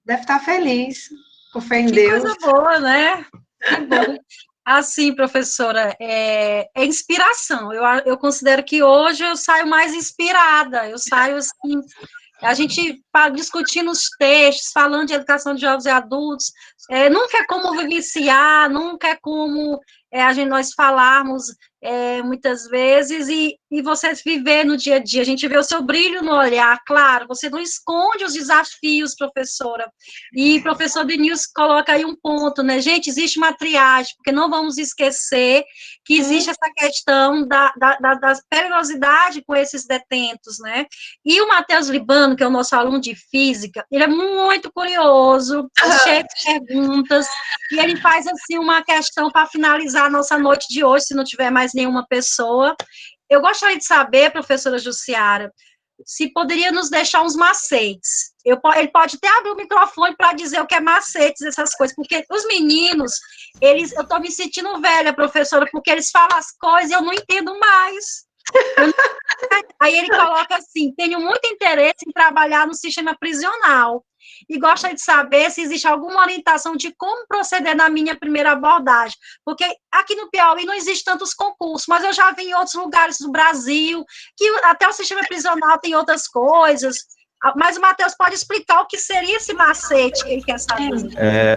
deve estar feliz, com fé em Deus. Que coisa boa, né? Que bom. Assim, professora, é inspiração. Eu considero que hoje eu saio mais inspirada, eu saio assim. A gente discutindo os textos, falando de educação de jovens e adultos, nunca é como vivenciar, nunca é como nós falarmos muitas vezes e você viver no dia a dia. A gente vê o seu brilho no olhar, claro, você não esconde os desafios, professora. E professor Denilson coloca aí um ponto, né? Gente, existe uma triagem, porque não vamos esquecer que existe essa questão da perigosidade com esses detentos, né? E o Matheus Libano, que é o nosso aluno de física, ele é muito curioso, cheio de perguntas, e ele faz, assim, uma questão para finalizar a nossa noite de hoje, se não tiver mais nenhuma pessoa. Eu gostaria de saber, professora Jussiara, se poderia nos deixar uns macetes. Ele pode até abrir o microfone para dizer o que é macetes, essas coisas, porque os meninos, eu estou me sentindo velha, professora, porque eles falam as coisas e eu não entendo mais. Aí ele coloca assim, tenho muito interesse em trabalhar no sistema prisional e gostaria de saber se existe alguma orientação de como proceder na minha primeira abordagem, porque aqui no Piauí não existe tantos concursos, mas eu já vi em outros lugares do Brasil, que até o sistema prisional tem outras coisas, mas o Matheus pode explicar o que seria esse macete que ele quer saber.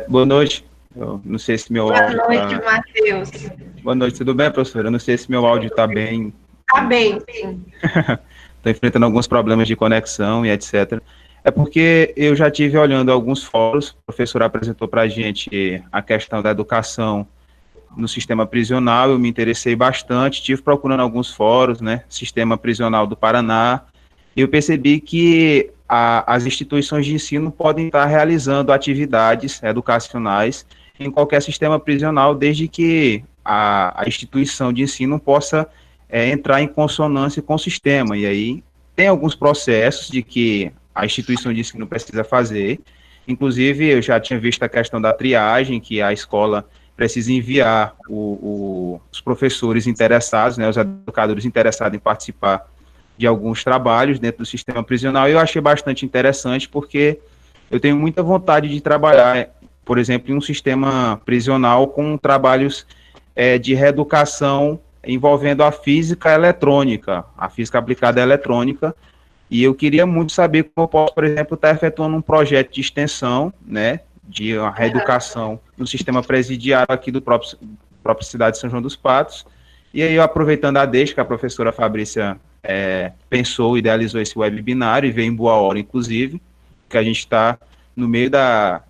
Boa noite. Eu não sei se meu áudio Boa noite, Matheus. Boa noite, tudo bem, professora? Eu não sei se meu áudio está bem. Tá bem, sim. Estou enfrentando alguns problemas de conexão e etc. É porque eu já tive olhando alguns fóruns, o professor apresentou para a gente a questão da educação no sistema prisional, eu me interessei bastante, tive procurando alguns fóruns, né, sistema prisional do Paraná, e eu percebi que as instituições de ensino podem estar realizando atividades educacionais em qualquer sistema prisional, desde que a instituição de ensino possa entrar em consonância com o sistema, e aí tem alguns processos de que a instituição de ensino precisa fazer, inclusive eu já tinha visto a questão da triagem, que a escola precisa enviar os professores interessados, né, os educadores interessados em participar de alguns trabalhos dentro do sistema prisional, e eu achei bastante interessante, porque eu tenho muita vontade de trabalhar, por exemplo, em um sistema prisional com trabalhos de reeducação envolvendo a física eletrônica, a física aplicada à eletrônica, e eu queria muito saber como eu posso, por exemplo, estar efetuando um projeto de extensão, né, de reeducação no sistema presidiário aqui do próprio cidade de São João dos Patos, e aí eu aproveitando a deixa que a professora Fabrícia pensou, idealizou esse webinário, e veio em boa hora, inclusive, que a gente está no meio da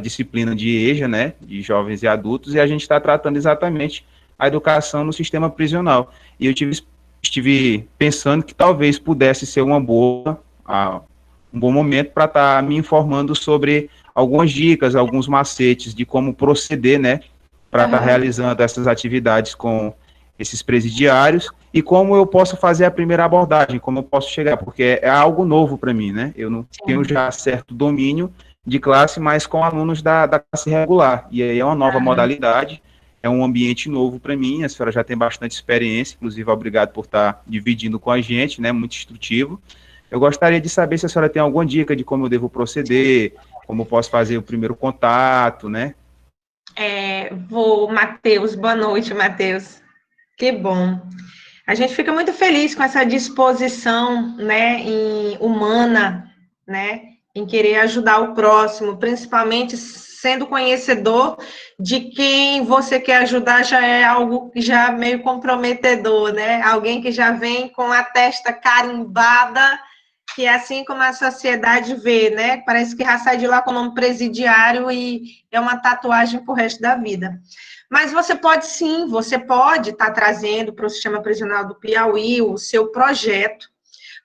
disciplina de EJA, né, de jovens e adultos, e a gente está tratando exatamente a educação no sistema prisional. E eu estive pensando que talvez pudesse ser um bom momento para estar me informando sobre algumas dicas, alguns macetes de como proceder, né, para estar realizando essas atividades com esses presidiários, e como eu posso fazer a primeira abordagem, como eu posso chegar, porque é algo novo para mim, né, eu não tenho já certo domínio de classe, mas com alunos da classe regular, e aí é uma nova modalidade, é um ambiente novo para mim, a senhora já tem bastante experiência, inclusive obrigado por estar dividindo com a gente, né, muito instrutivo. Eu gostaria de saber se a senhora tem alguma dica de como eu devo proceder, como eu posso fazer o primeiro contato, né? Matheus, boa noite, Matheus. Que bom. A gente fica muito feliz com essa disposição, né, humana, né, em querer ajudar o próximo, principalmente sendo conhecedor de quem você quer ajudar, já é algo que já meio comprometedor, né? Alguém que já vem com a testa carimbada, que é assim como a sociedade vê, né? Parece que já sai de lá com o nome presidiário e é uma tatuagem pro resto da vida. Mas você pode sim, você pode estar trazendo para o Sistema Prisional do Piauí o seu projeto.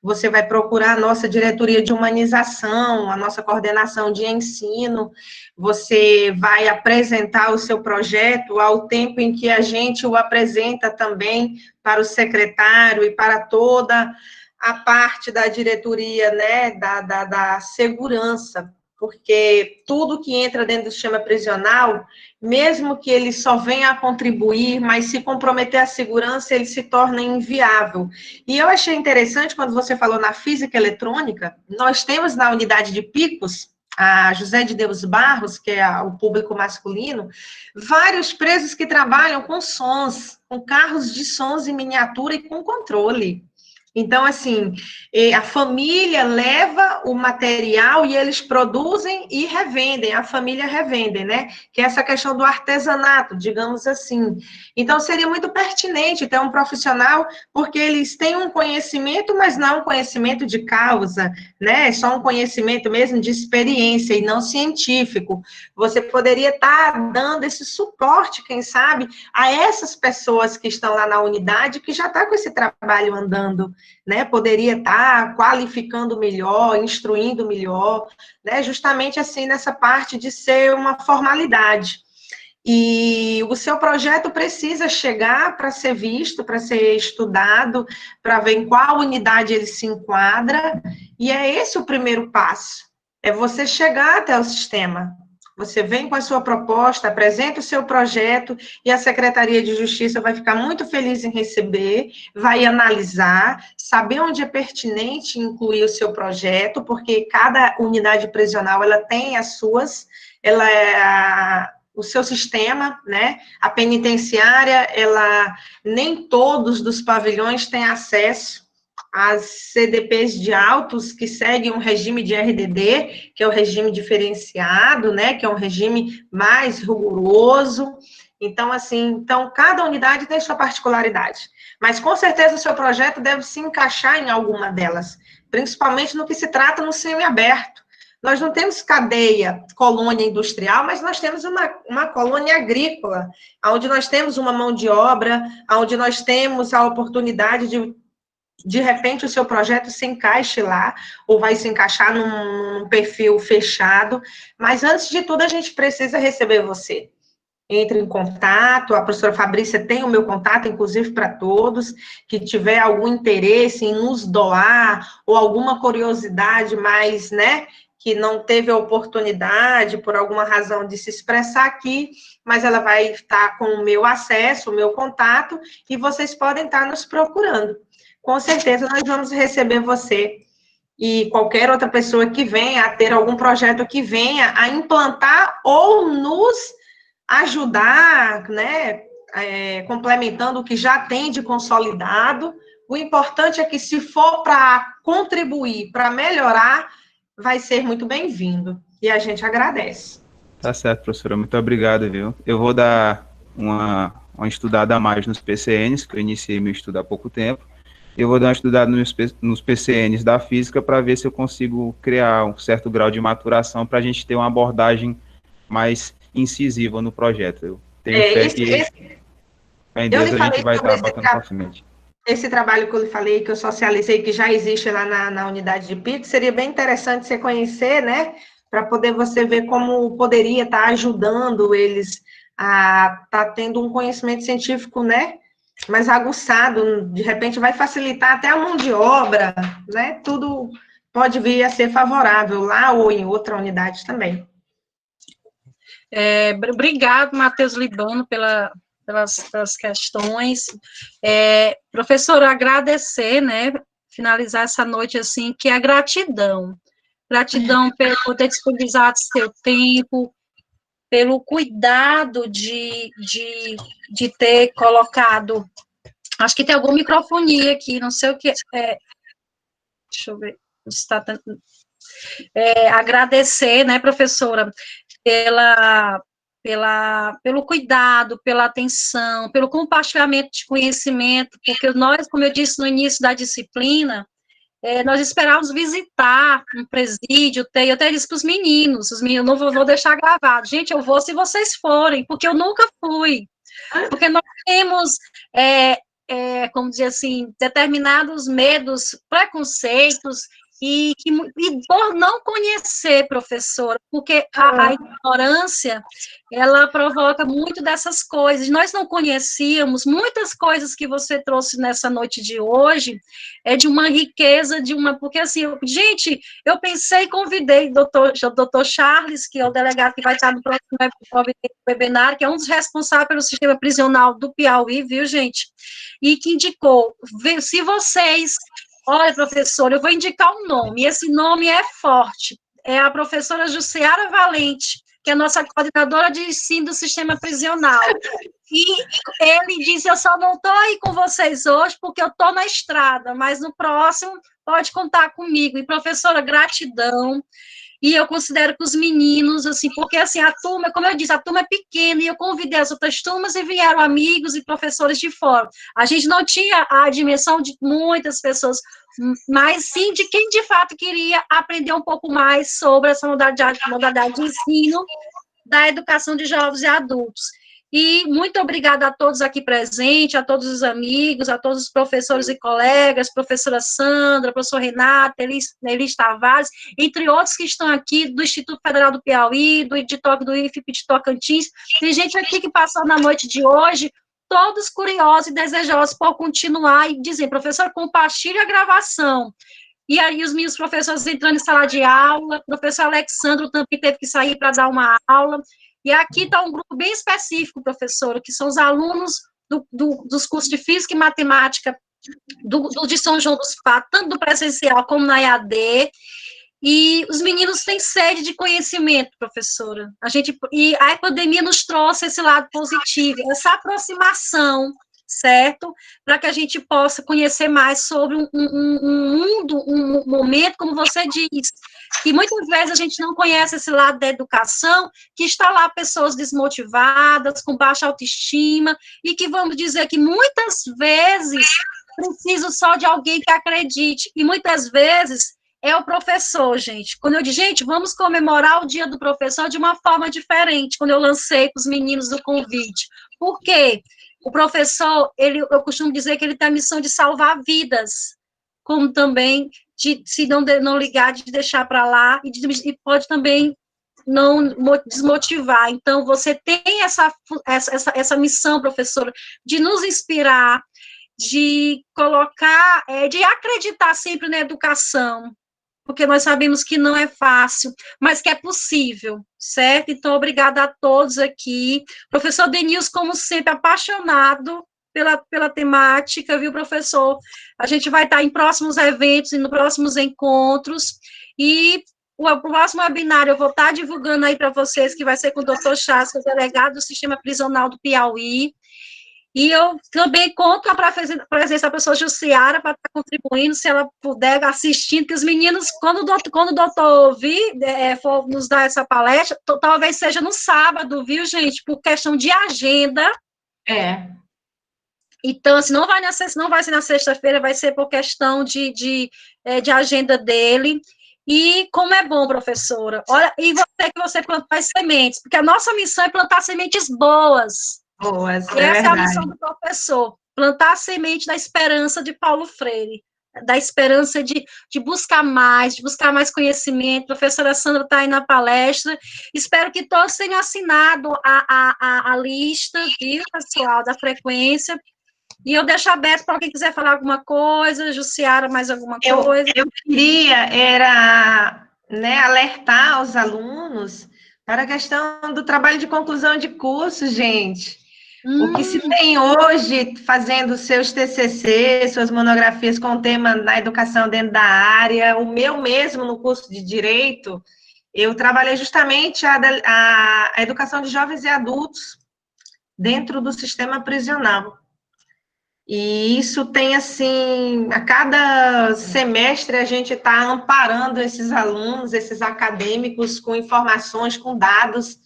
Você vai procurar a nossa diretoria de humanização, a nossa coordenação de ensino, você vai apresentar o seu projeto ao tempo em que a gente o apresenta também para o secretário e para toda a parte da diretoria, né, da segurança, porque tudo que entra dentro do sistema prisional, mesmo que ele só venha a contribuir, mas se comprometer a segurança, ele se torna inviável. E eu achei interessante, quando você falou na física eletrônica, nós temos na unidade de Picos, a José de Deus Barros, que é o público masculino, vários presos que trabalham com sons, com carros de sons em miniatura e com controle. Então, assim, a família leva o material e eles produzem e revendem, a família revende, né? Que é essa questão do artesanato, digamos assim. Então, seria muito pertinente ter um profissional, porque eles têm um conhecimento, mas não um conhecimento de causa, né? É só um conhecimento mesmo de experiência e não científico. Você poderia estar dando esse suporte, quem sabe, a essas pessoas que estão lá na unidade, que já está com esse trabalho andando, né, poderia estar qualificando melhor, instruindo melhor, né, justamente assim nessa parte de ser uma formalidade. E o seu projeto precisa chegar para ser visto, para ser estudado, para ver em qual unidade ele se enquadra, e é esse o primeiro passo, é você chegar até o sistema. Você vem com a sua proposta, apresenta o seu projeto e a Secretaria de Justiça vai ficar muito feliz em receber, vai analisar, saber onde é pertinente incluir o seu projeto, porque cada unidade prisional ela tem as suas, ela é o seu sistema, né? A penitenciária, ela nem todos dos pavilhões têm acesso as CDPs de autos que seguem um regime de RDD, que é o regime diferenciado, né, que é um regime mais rigoroso. Então, assim, cada unidade tem sua particularidade. Mas, com certeza, o seu projeto deve se encaixar em alguma delas, principalmente no que se trata no semiaberto. Nós não temos cadeia, colônia industrial, mas nós temos uma colônia agrícola, onde nós temos uma mão de obra, onde nós temos a oportunidade de repente o seu projeto se encaixe lá, ou vai se encaixar num perfil fechado, mas antes de tudo a gente precisa receber você. Entre em contato, a professora Fabrícia tem o meu contato, inclusive para todos, que tiver algum interesse em nos doar, ou alguma curiosidade mais, né, que não teve a oportunidade, por alguma razão, de se expressar aqui, mas ela vai estar com o meu acesso, o meu contato, e vocês podem estar nos procurando. Com certeza nós vamos receber você e qualquer outra pessoa que venha a ter algum projeto que venha a implantar ou nos ajudar, né, complementando o que já tem de consolidado. O importante é que se for para contribuir, para melhorar, vai ser muito bem-vindo. E a gente agradece. Tá certo, professora. Muito obrigado, viu? Eu vou dar uma estudada a mais nos PCNs, que eu iniciei meu estudo há pouco tempo. Eu vou dar uma estudada nos PCNs da física para ver se eu consigo criar um certo grau de maturação para a gente ter uma abordagem mais incisiva no projeto. Eu tenho fé que a gente vai estar botando para frente. Esse trabalho que eu lhe falei, que eu socializei, que já existe lá na unidade de PIC, seria bem interessante você conhecer, né? Para poder você ver como poderia estar ajudando eles a estar tendo um conhecimento científico, né? Mais aguçado, de repente vai facilitar até a mão de obra, né? Tudo pode vir a ser favorável lá ou em outra unidade também. Obrigado, Matheus Libano, pelas questões. Professora, agradecer, né? Finalizar essa noite assim, que é gratidão. Gratidão por ter disponibilizado seu tempo, pelo cuidado de ter colocado. Acho que tem alguma microfonia aqui, não sei o que. Deixa eu ver. Agradecer, né, professora, pelo cuidado, pela atenção, pelo compartilhamento de conhecimento, porque nós, como eu disse no início da disciplina, nós esperávamos visitar um presídio, eu até disse para os meninos não vou deixar gravado, gente, eu vou se vocês forem, porque eu nunca fui, porque nós temos, como dizer assim, determinados medos, preconceitos, e por não conhecer, professora, porque a ignorância, ela provoca muito dessas coisas. Nós não conhecíamos muitas coisas que você trouxe nessa noite de hoje, de uma riqueza, porque assim, gente, eu pensei e convidei o doutor Charles, que é o delegado que vai estar no próximo webinar, que é um dos responsáveis pelo sistema prisional do Piauí, viu, gente? E que indicou, se vocês... Olha, professora, eu vou indicar um nome, e esse nome é forte, é a professora Jussiara Valente, que é a nossa coordenadora de ensino do sistema prisional. E ele disse, eu só não estou aí com vocês hoje porque eu estou na estrada, mas no próximo pode contar comigo. E, professora, gratidão. E eu considero que os meninos, assim, porque, assim, a turma, como eu disse, a turma é pequena, e eu convidei as outras turmas e vieram amigos e professores de fora. A gente não tinha a dimensão de muitas pessoas, mas sim de quem, de fato, queria aprender um pouco mais sobre essa modalidade de ensino da educação de jovens e adultos. E muito obrigada a todos aqui presentes, a todos os amigos, a todos os professores e colegas, professora Sandra, professor Renato, Elis Tavares, entre outros que estão aqui do Instituto Federal do Piauí, do IFIP de Tocantins. Tem gente aqui que passou na noite de hoje, todos curiosos e desejosos por continuar e dizer, professor, compartilhe a gravação. E aí os meus professores entrando em sala de aula, o professor Alexandre também teve que sair para dar uma aula. E aqui está um grupo bem específico, professora, que são os alunos dos cursos de Física e Matemática do de São João dos Patos, tanto do presencial como na EAD, e os meninos têm sede de conhecimento, professora. E a pandemia nos trouxe esse lado positivo, essa aproximação, certo? Para que a gente possa conhecer mais sobre um mundo, um momento, como você diz, que muitas vezes a gente não conhece esse lado da educação, que está lá pessoas desmotivadas, com baixa autoestima, e que vamos dizer que muitas vezes precisam só de alguém que acredite, e muitas vezes é o professor, gente. Quando eu digo, gente, vamos comemorar o dia do professor de uma forma diferente, quando eu lancei para os meninos o convite. Por quê? O professor, eu costumo dizer que ele tem a missão de salvar vidas, como também de se não ligar, de deixar para lá, e pode também não desmotivar. Então, você tem essa missão, professora, de nos inspirar, de colocar, de acreditar sempre na educação, porque nós sabemos que não é fácil, mas que é possível, certo? Então, obrigada a todos aqui. Professor Denilson, como sempre, apaixonado pela temática, viu, professor? A gente vai estar em próximos eventos e nos próximos encontros, e o próximo webinar eu vou estar divulgando aí para vocês, que vai ser com o doutor Charles, que é o delegado do Sistema Prisional do Piauí. E eu também conto com a presença da professora Jussiara para estar contribuindo, se ela puder, assistindo, que os meninos, quando o doutor ouvir, for nos dar essa palestra, talvez seja no sábado, viu, gente? Por questão de agenda. Então, assim, não vai ser na sexta-feira, vai ser por questão de agenda dele. E como é bom, professora. Olha, e você plantar as sementes, porque a nossa missão é plantar sementes boas. Essa é a missão do professor, plantar a semente da esperança de Paulo Freire, da esperança de buscar mais conhecimento. A professora Sandra está aí na palestra, espero que todos tenham assinado a lista, viu, pessoal, da frequência, e eu deixo aberto para quem quiser falar alguma coisa, Jussiara, mais alguma coisa. Eu queria, alertar os alunos para a questão do trabalho de conclusão de curso, gente. O que se tem hoje, fazendo seus TCC, suas monografias com o tema na educação dentro da área, o meu mesmo no curso de Direito, eu trabalhei justamente a educação de jovens e adultos dentro do sistema prisional. E isso tem, assim, a cada semestre a gente está amparando esses alunos, esses acadêmicos, com informações, com dados,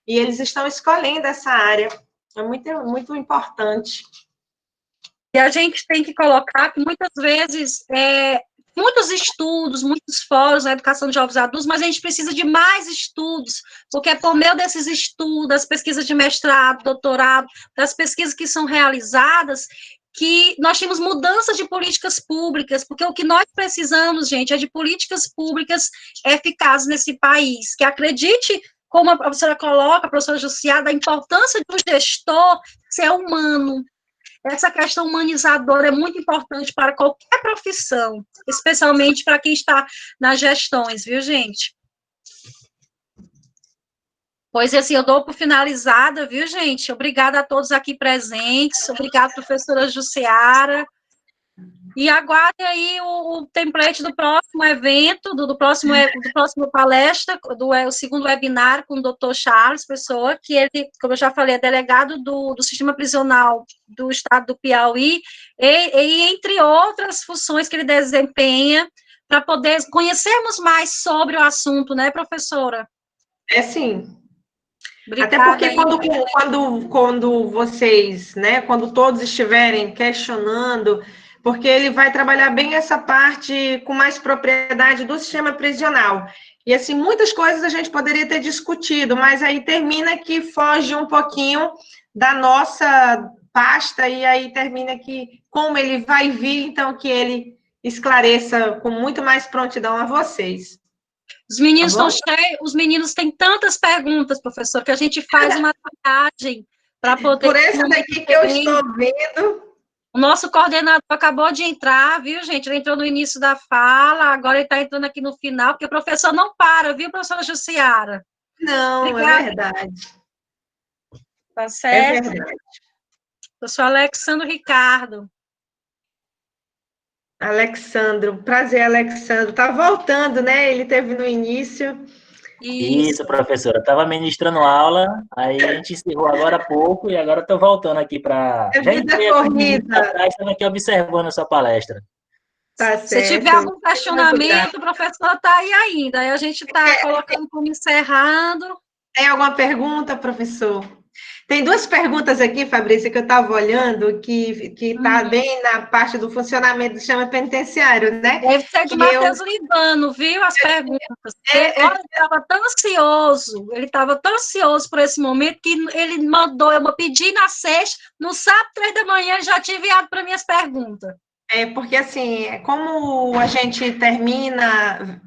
e eles estão escolhendo essa área. É muito, muito importante. E a gente tem que colocar que muitas vezes, muitos estudos, muitos fóruns na educação de jovens e adultos, mas a gente precisa de mais estudos, porque é por meio desses estudos, das pesquisas de mestrado, doutorado, das pesquisas que são realizadas, que nós temos mudanças de políticas públicas, porque o que nós precisamos, gente, é de políticas públicas eficazes nesse país, que acredite, como a professora coloca, a professora Jussiara, da importância do gestor ser humano. Essa questão humanizadora é muito importante para qualquer profissão, especialmente para quem está nas gestões, viu, gente? Pois, assim, eu dou por finalizada, viu, gente? Obrigada a todos aqui presentes, obrigada, professora Jussiara, E aguarde aí o template do próximo evento, do próximo palestra, o segundo webinar com o Dr. Charles Pessoa, que ele, como eu já falei, é delegado do sistema prisional do estado do Piauí, e entre outras funções que ele desempenha, para poder conhecermos mais sobre o assunto, né, professora? É sim. Obrigada. Até porque quando vocês, né, quando todos estiverem questionando, porque ele vai trabalhar bem essa parte com mais propriedade do sistema prisional. E, assim, muitas coisas a gente poderia ter discutido, mas aí termina que foge um pouquinho da nossa pasta, e aí termina que, como ele vai vir, então que ele esclareça com muito mais prontidão a vocês. Os meninos estão cheios, os meninos têm tantas perguntas, professor, que a gente faz uma triagem para poder... Por essa daqui que eu estou vendo... O nosso coordenador acabou de entrar, viu, gente? Ele entrou no início da fala, agora ele está entrando aqui no final, porque o professor não para, viu, professora Jussiara? Não, obrigada. É verdade. Tá certo? É verdade. Professor Alexandre Ricardo. Alexandro, prazer, Alexandro. Tá voltando, né? Ele teve no início. Isso, professora. Estava ministrando aula, aí a gente encerrou agora há pouco e agora estou voltando aqui para... É vida corrida. Estava aqui observando a sua palestra. Tá certo. Se tiver algum questionamento, o professor está aí ainda. Aí a gente está colocando como encerrando. Tem alguma pergunta, professor? Tem duas perguntas aqui, Fabrícia, que eu estava olhando, que está bem na parte do funcionamento do sistema penitenciário, né? Deve ser de Matheus Libano, viu, as perguntas. Ele estava tão ansioso por esse momento, que ele mandou eu pedir na sexta, no sábado, 3 da manhã, ele já tinha enviado para mim as perguntas. Porque, assim, como a gente termina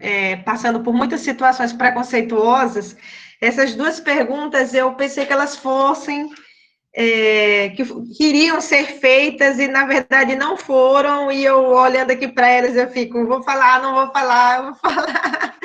passando por muitas situações preconceituosas, essas duas perguntas eu pensei que elas fossem, que iriam ser feitas e, na verdade, não foram, e eu, olhando aqui para elas, eu fico, vou falar, não vou falar, vou falar.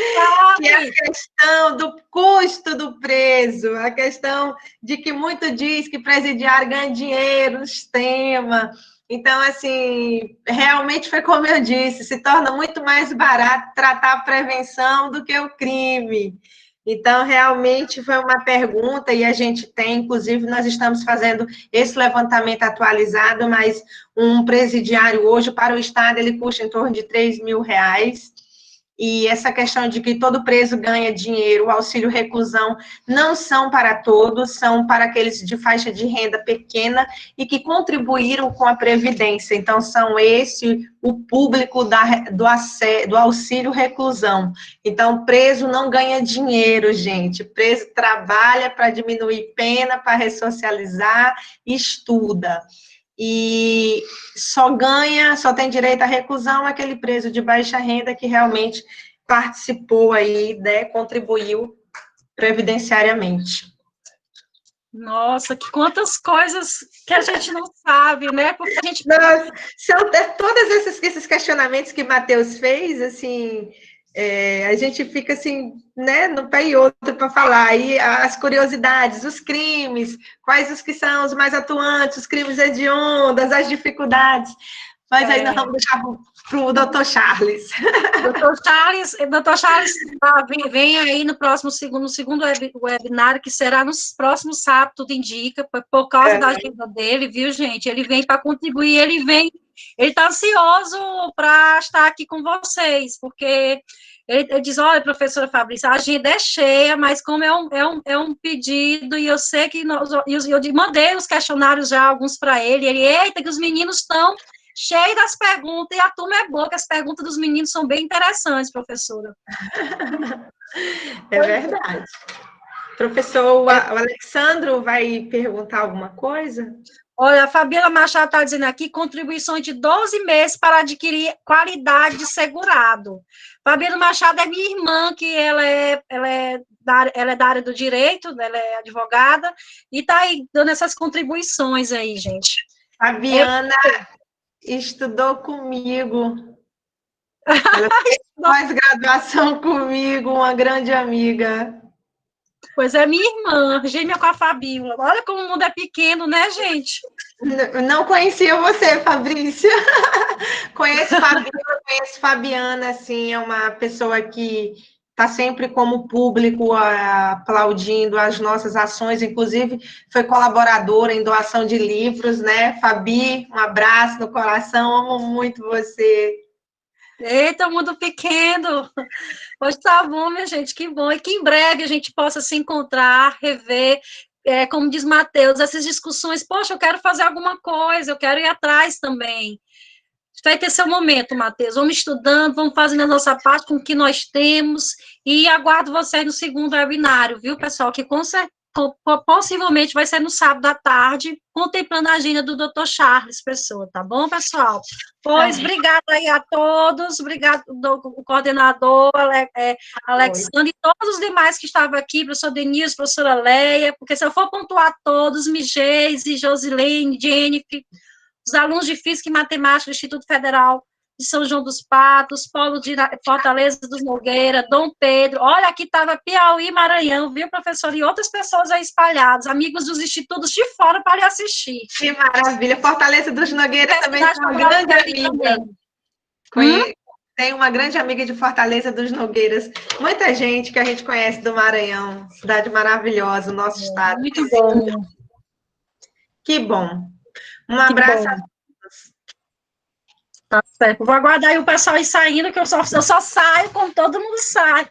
Que é a questão do custo do preso, a questão de que muito diz que presidiário ganha dinheiro no sistema. Então, assim, realmente foi como eu disse, se torna muito mais barato tratar a prevenção do que o crime. Então, realmente foi uma pergunta, e a gente tem, inclusive, nós estamos fazendo esse levantamento atualizado, mas um presidiário hoje, para o Estado, ele custa em torno de R$3.000, e essa questão de que todo preso ganha dinheiro, o auxílio reclusão, não são para todos, são para aqueles de faixa de renda pequena e que contribuíram com a Previdência. Então, são esse o público do auxílio reclusão. Então, preso não ganha dinheiro, gente. Preso trabalha para diminuir pena, para ressocializar, estuda. E só tem direito à reclusão aquele preso de baixa renda que realmente participou aí, né, contribuiu previdenciariamente. Nossa, que quantas coisas que a gente não sabe, né? Porque a gente... Nossa, são todos esses questionamentos que Matheus fez, assim... a gente fica assim, né, no pé e outro para falar, aí as curiosidades, os crimes, quais os que são os mais atuantes, os crimes hediondos, as dificuldades, mas aí nós vamos deixar para o Dr. Charles. Dr. Charles vem aí no segundo webinar, que será no próximo sábado, tudo indica, por causa da agenda dele, viu, gente? Ele vem para contribuir, ele está ansioso para estar aqui com vocês, porque ele diz, olha, professora Fabrícia, a agenda é cheia, mas como é um pedido, e eu sei que eu mandei os questionários já, alguns para ele, eita, que os meninos estão cheios das perguntas, e a turma é boa, que as perguntas dos meninos são bem interessantes, professora. É verdade. Professor, o Alexandro vai perguntar alguma coisa? Olha, a Fabíola Machado está dizendo aqui, contribuições de 12 meses para adquirir qualidade de segurado. Fabíola Machado é minha irmã, que ela é da área do direito, ela é advogada, e está aí dando essas contribuições aí, gente. Fabiana estudou comigo. Ela fez pós-graduação comigo, uma grande amiga. Pois é, minha irmã, gêmea com a Fabíola. Olha como o mundo é pequeno, né, gente? Não conhecia você, Fabrícia. Conheço Fabiana, assim, é uma pessoa que está sempre como público aplaudindo as nossas ações, inclusive foi colaboradora em doação de livros, né? Fabi, um abraço no coração, amo muito você. Eita, mundo pequeno! Pois tá bom, minha gente, que bom. E que em breve a gente possa se encontrar, rever, como diz Matheus, essas discussões. Poxa, eu quero fazer alguma coisa, eu quero ir atrás também. Vai ter seu momento, Matheus. Vamos estudando, vamos fazendo a nossa parte com o que nós temos. E aguardo vocês no segundo webinário, viu, pessoal? Que possivelmente vai ser no sábado à tarde, contemplando a agenda do Dr. Charles Pessoa, tá bom, pessoal? Pois, obrigada aí a todos, obrigado o coordenador, Alexandre, e todos os demais que estavam aqui, professor Denise, professora Leia, porque se eu for pontuar todos, Migeise, Josilene, Jennifer, os alunos de Física e Matemática do Instituto Federal de São João dos Patos, Polo de Fortaleza dos Nogueira, Dom Pedro, olha, aqui estava Piauí, Maranhão, viu, professor? E outras pessoas aí espalhadas, amigos dos institutos de fora para lhe assistir. Que maravilha! Fortaleza dos Nogueira também é uma grande amiga. Tem uma grande amiga de Fortaleza dos Nogueiras. Muita gente que a gente conhece do Maranhão, cidade maravilhosa, o nosso estado. Muito bom. Que bom. Um abraço a todos. Tá certo. Vou aguardar aí o pessoal ir saindo, que eu só saio como todo mundo sai.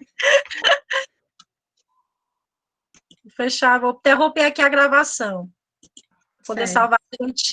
Vou fechar, vou interromper aqui a gravação. Vou poder salvar direitinho.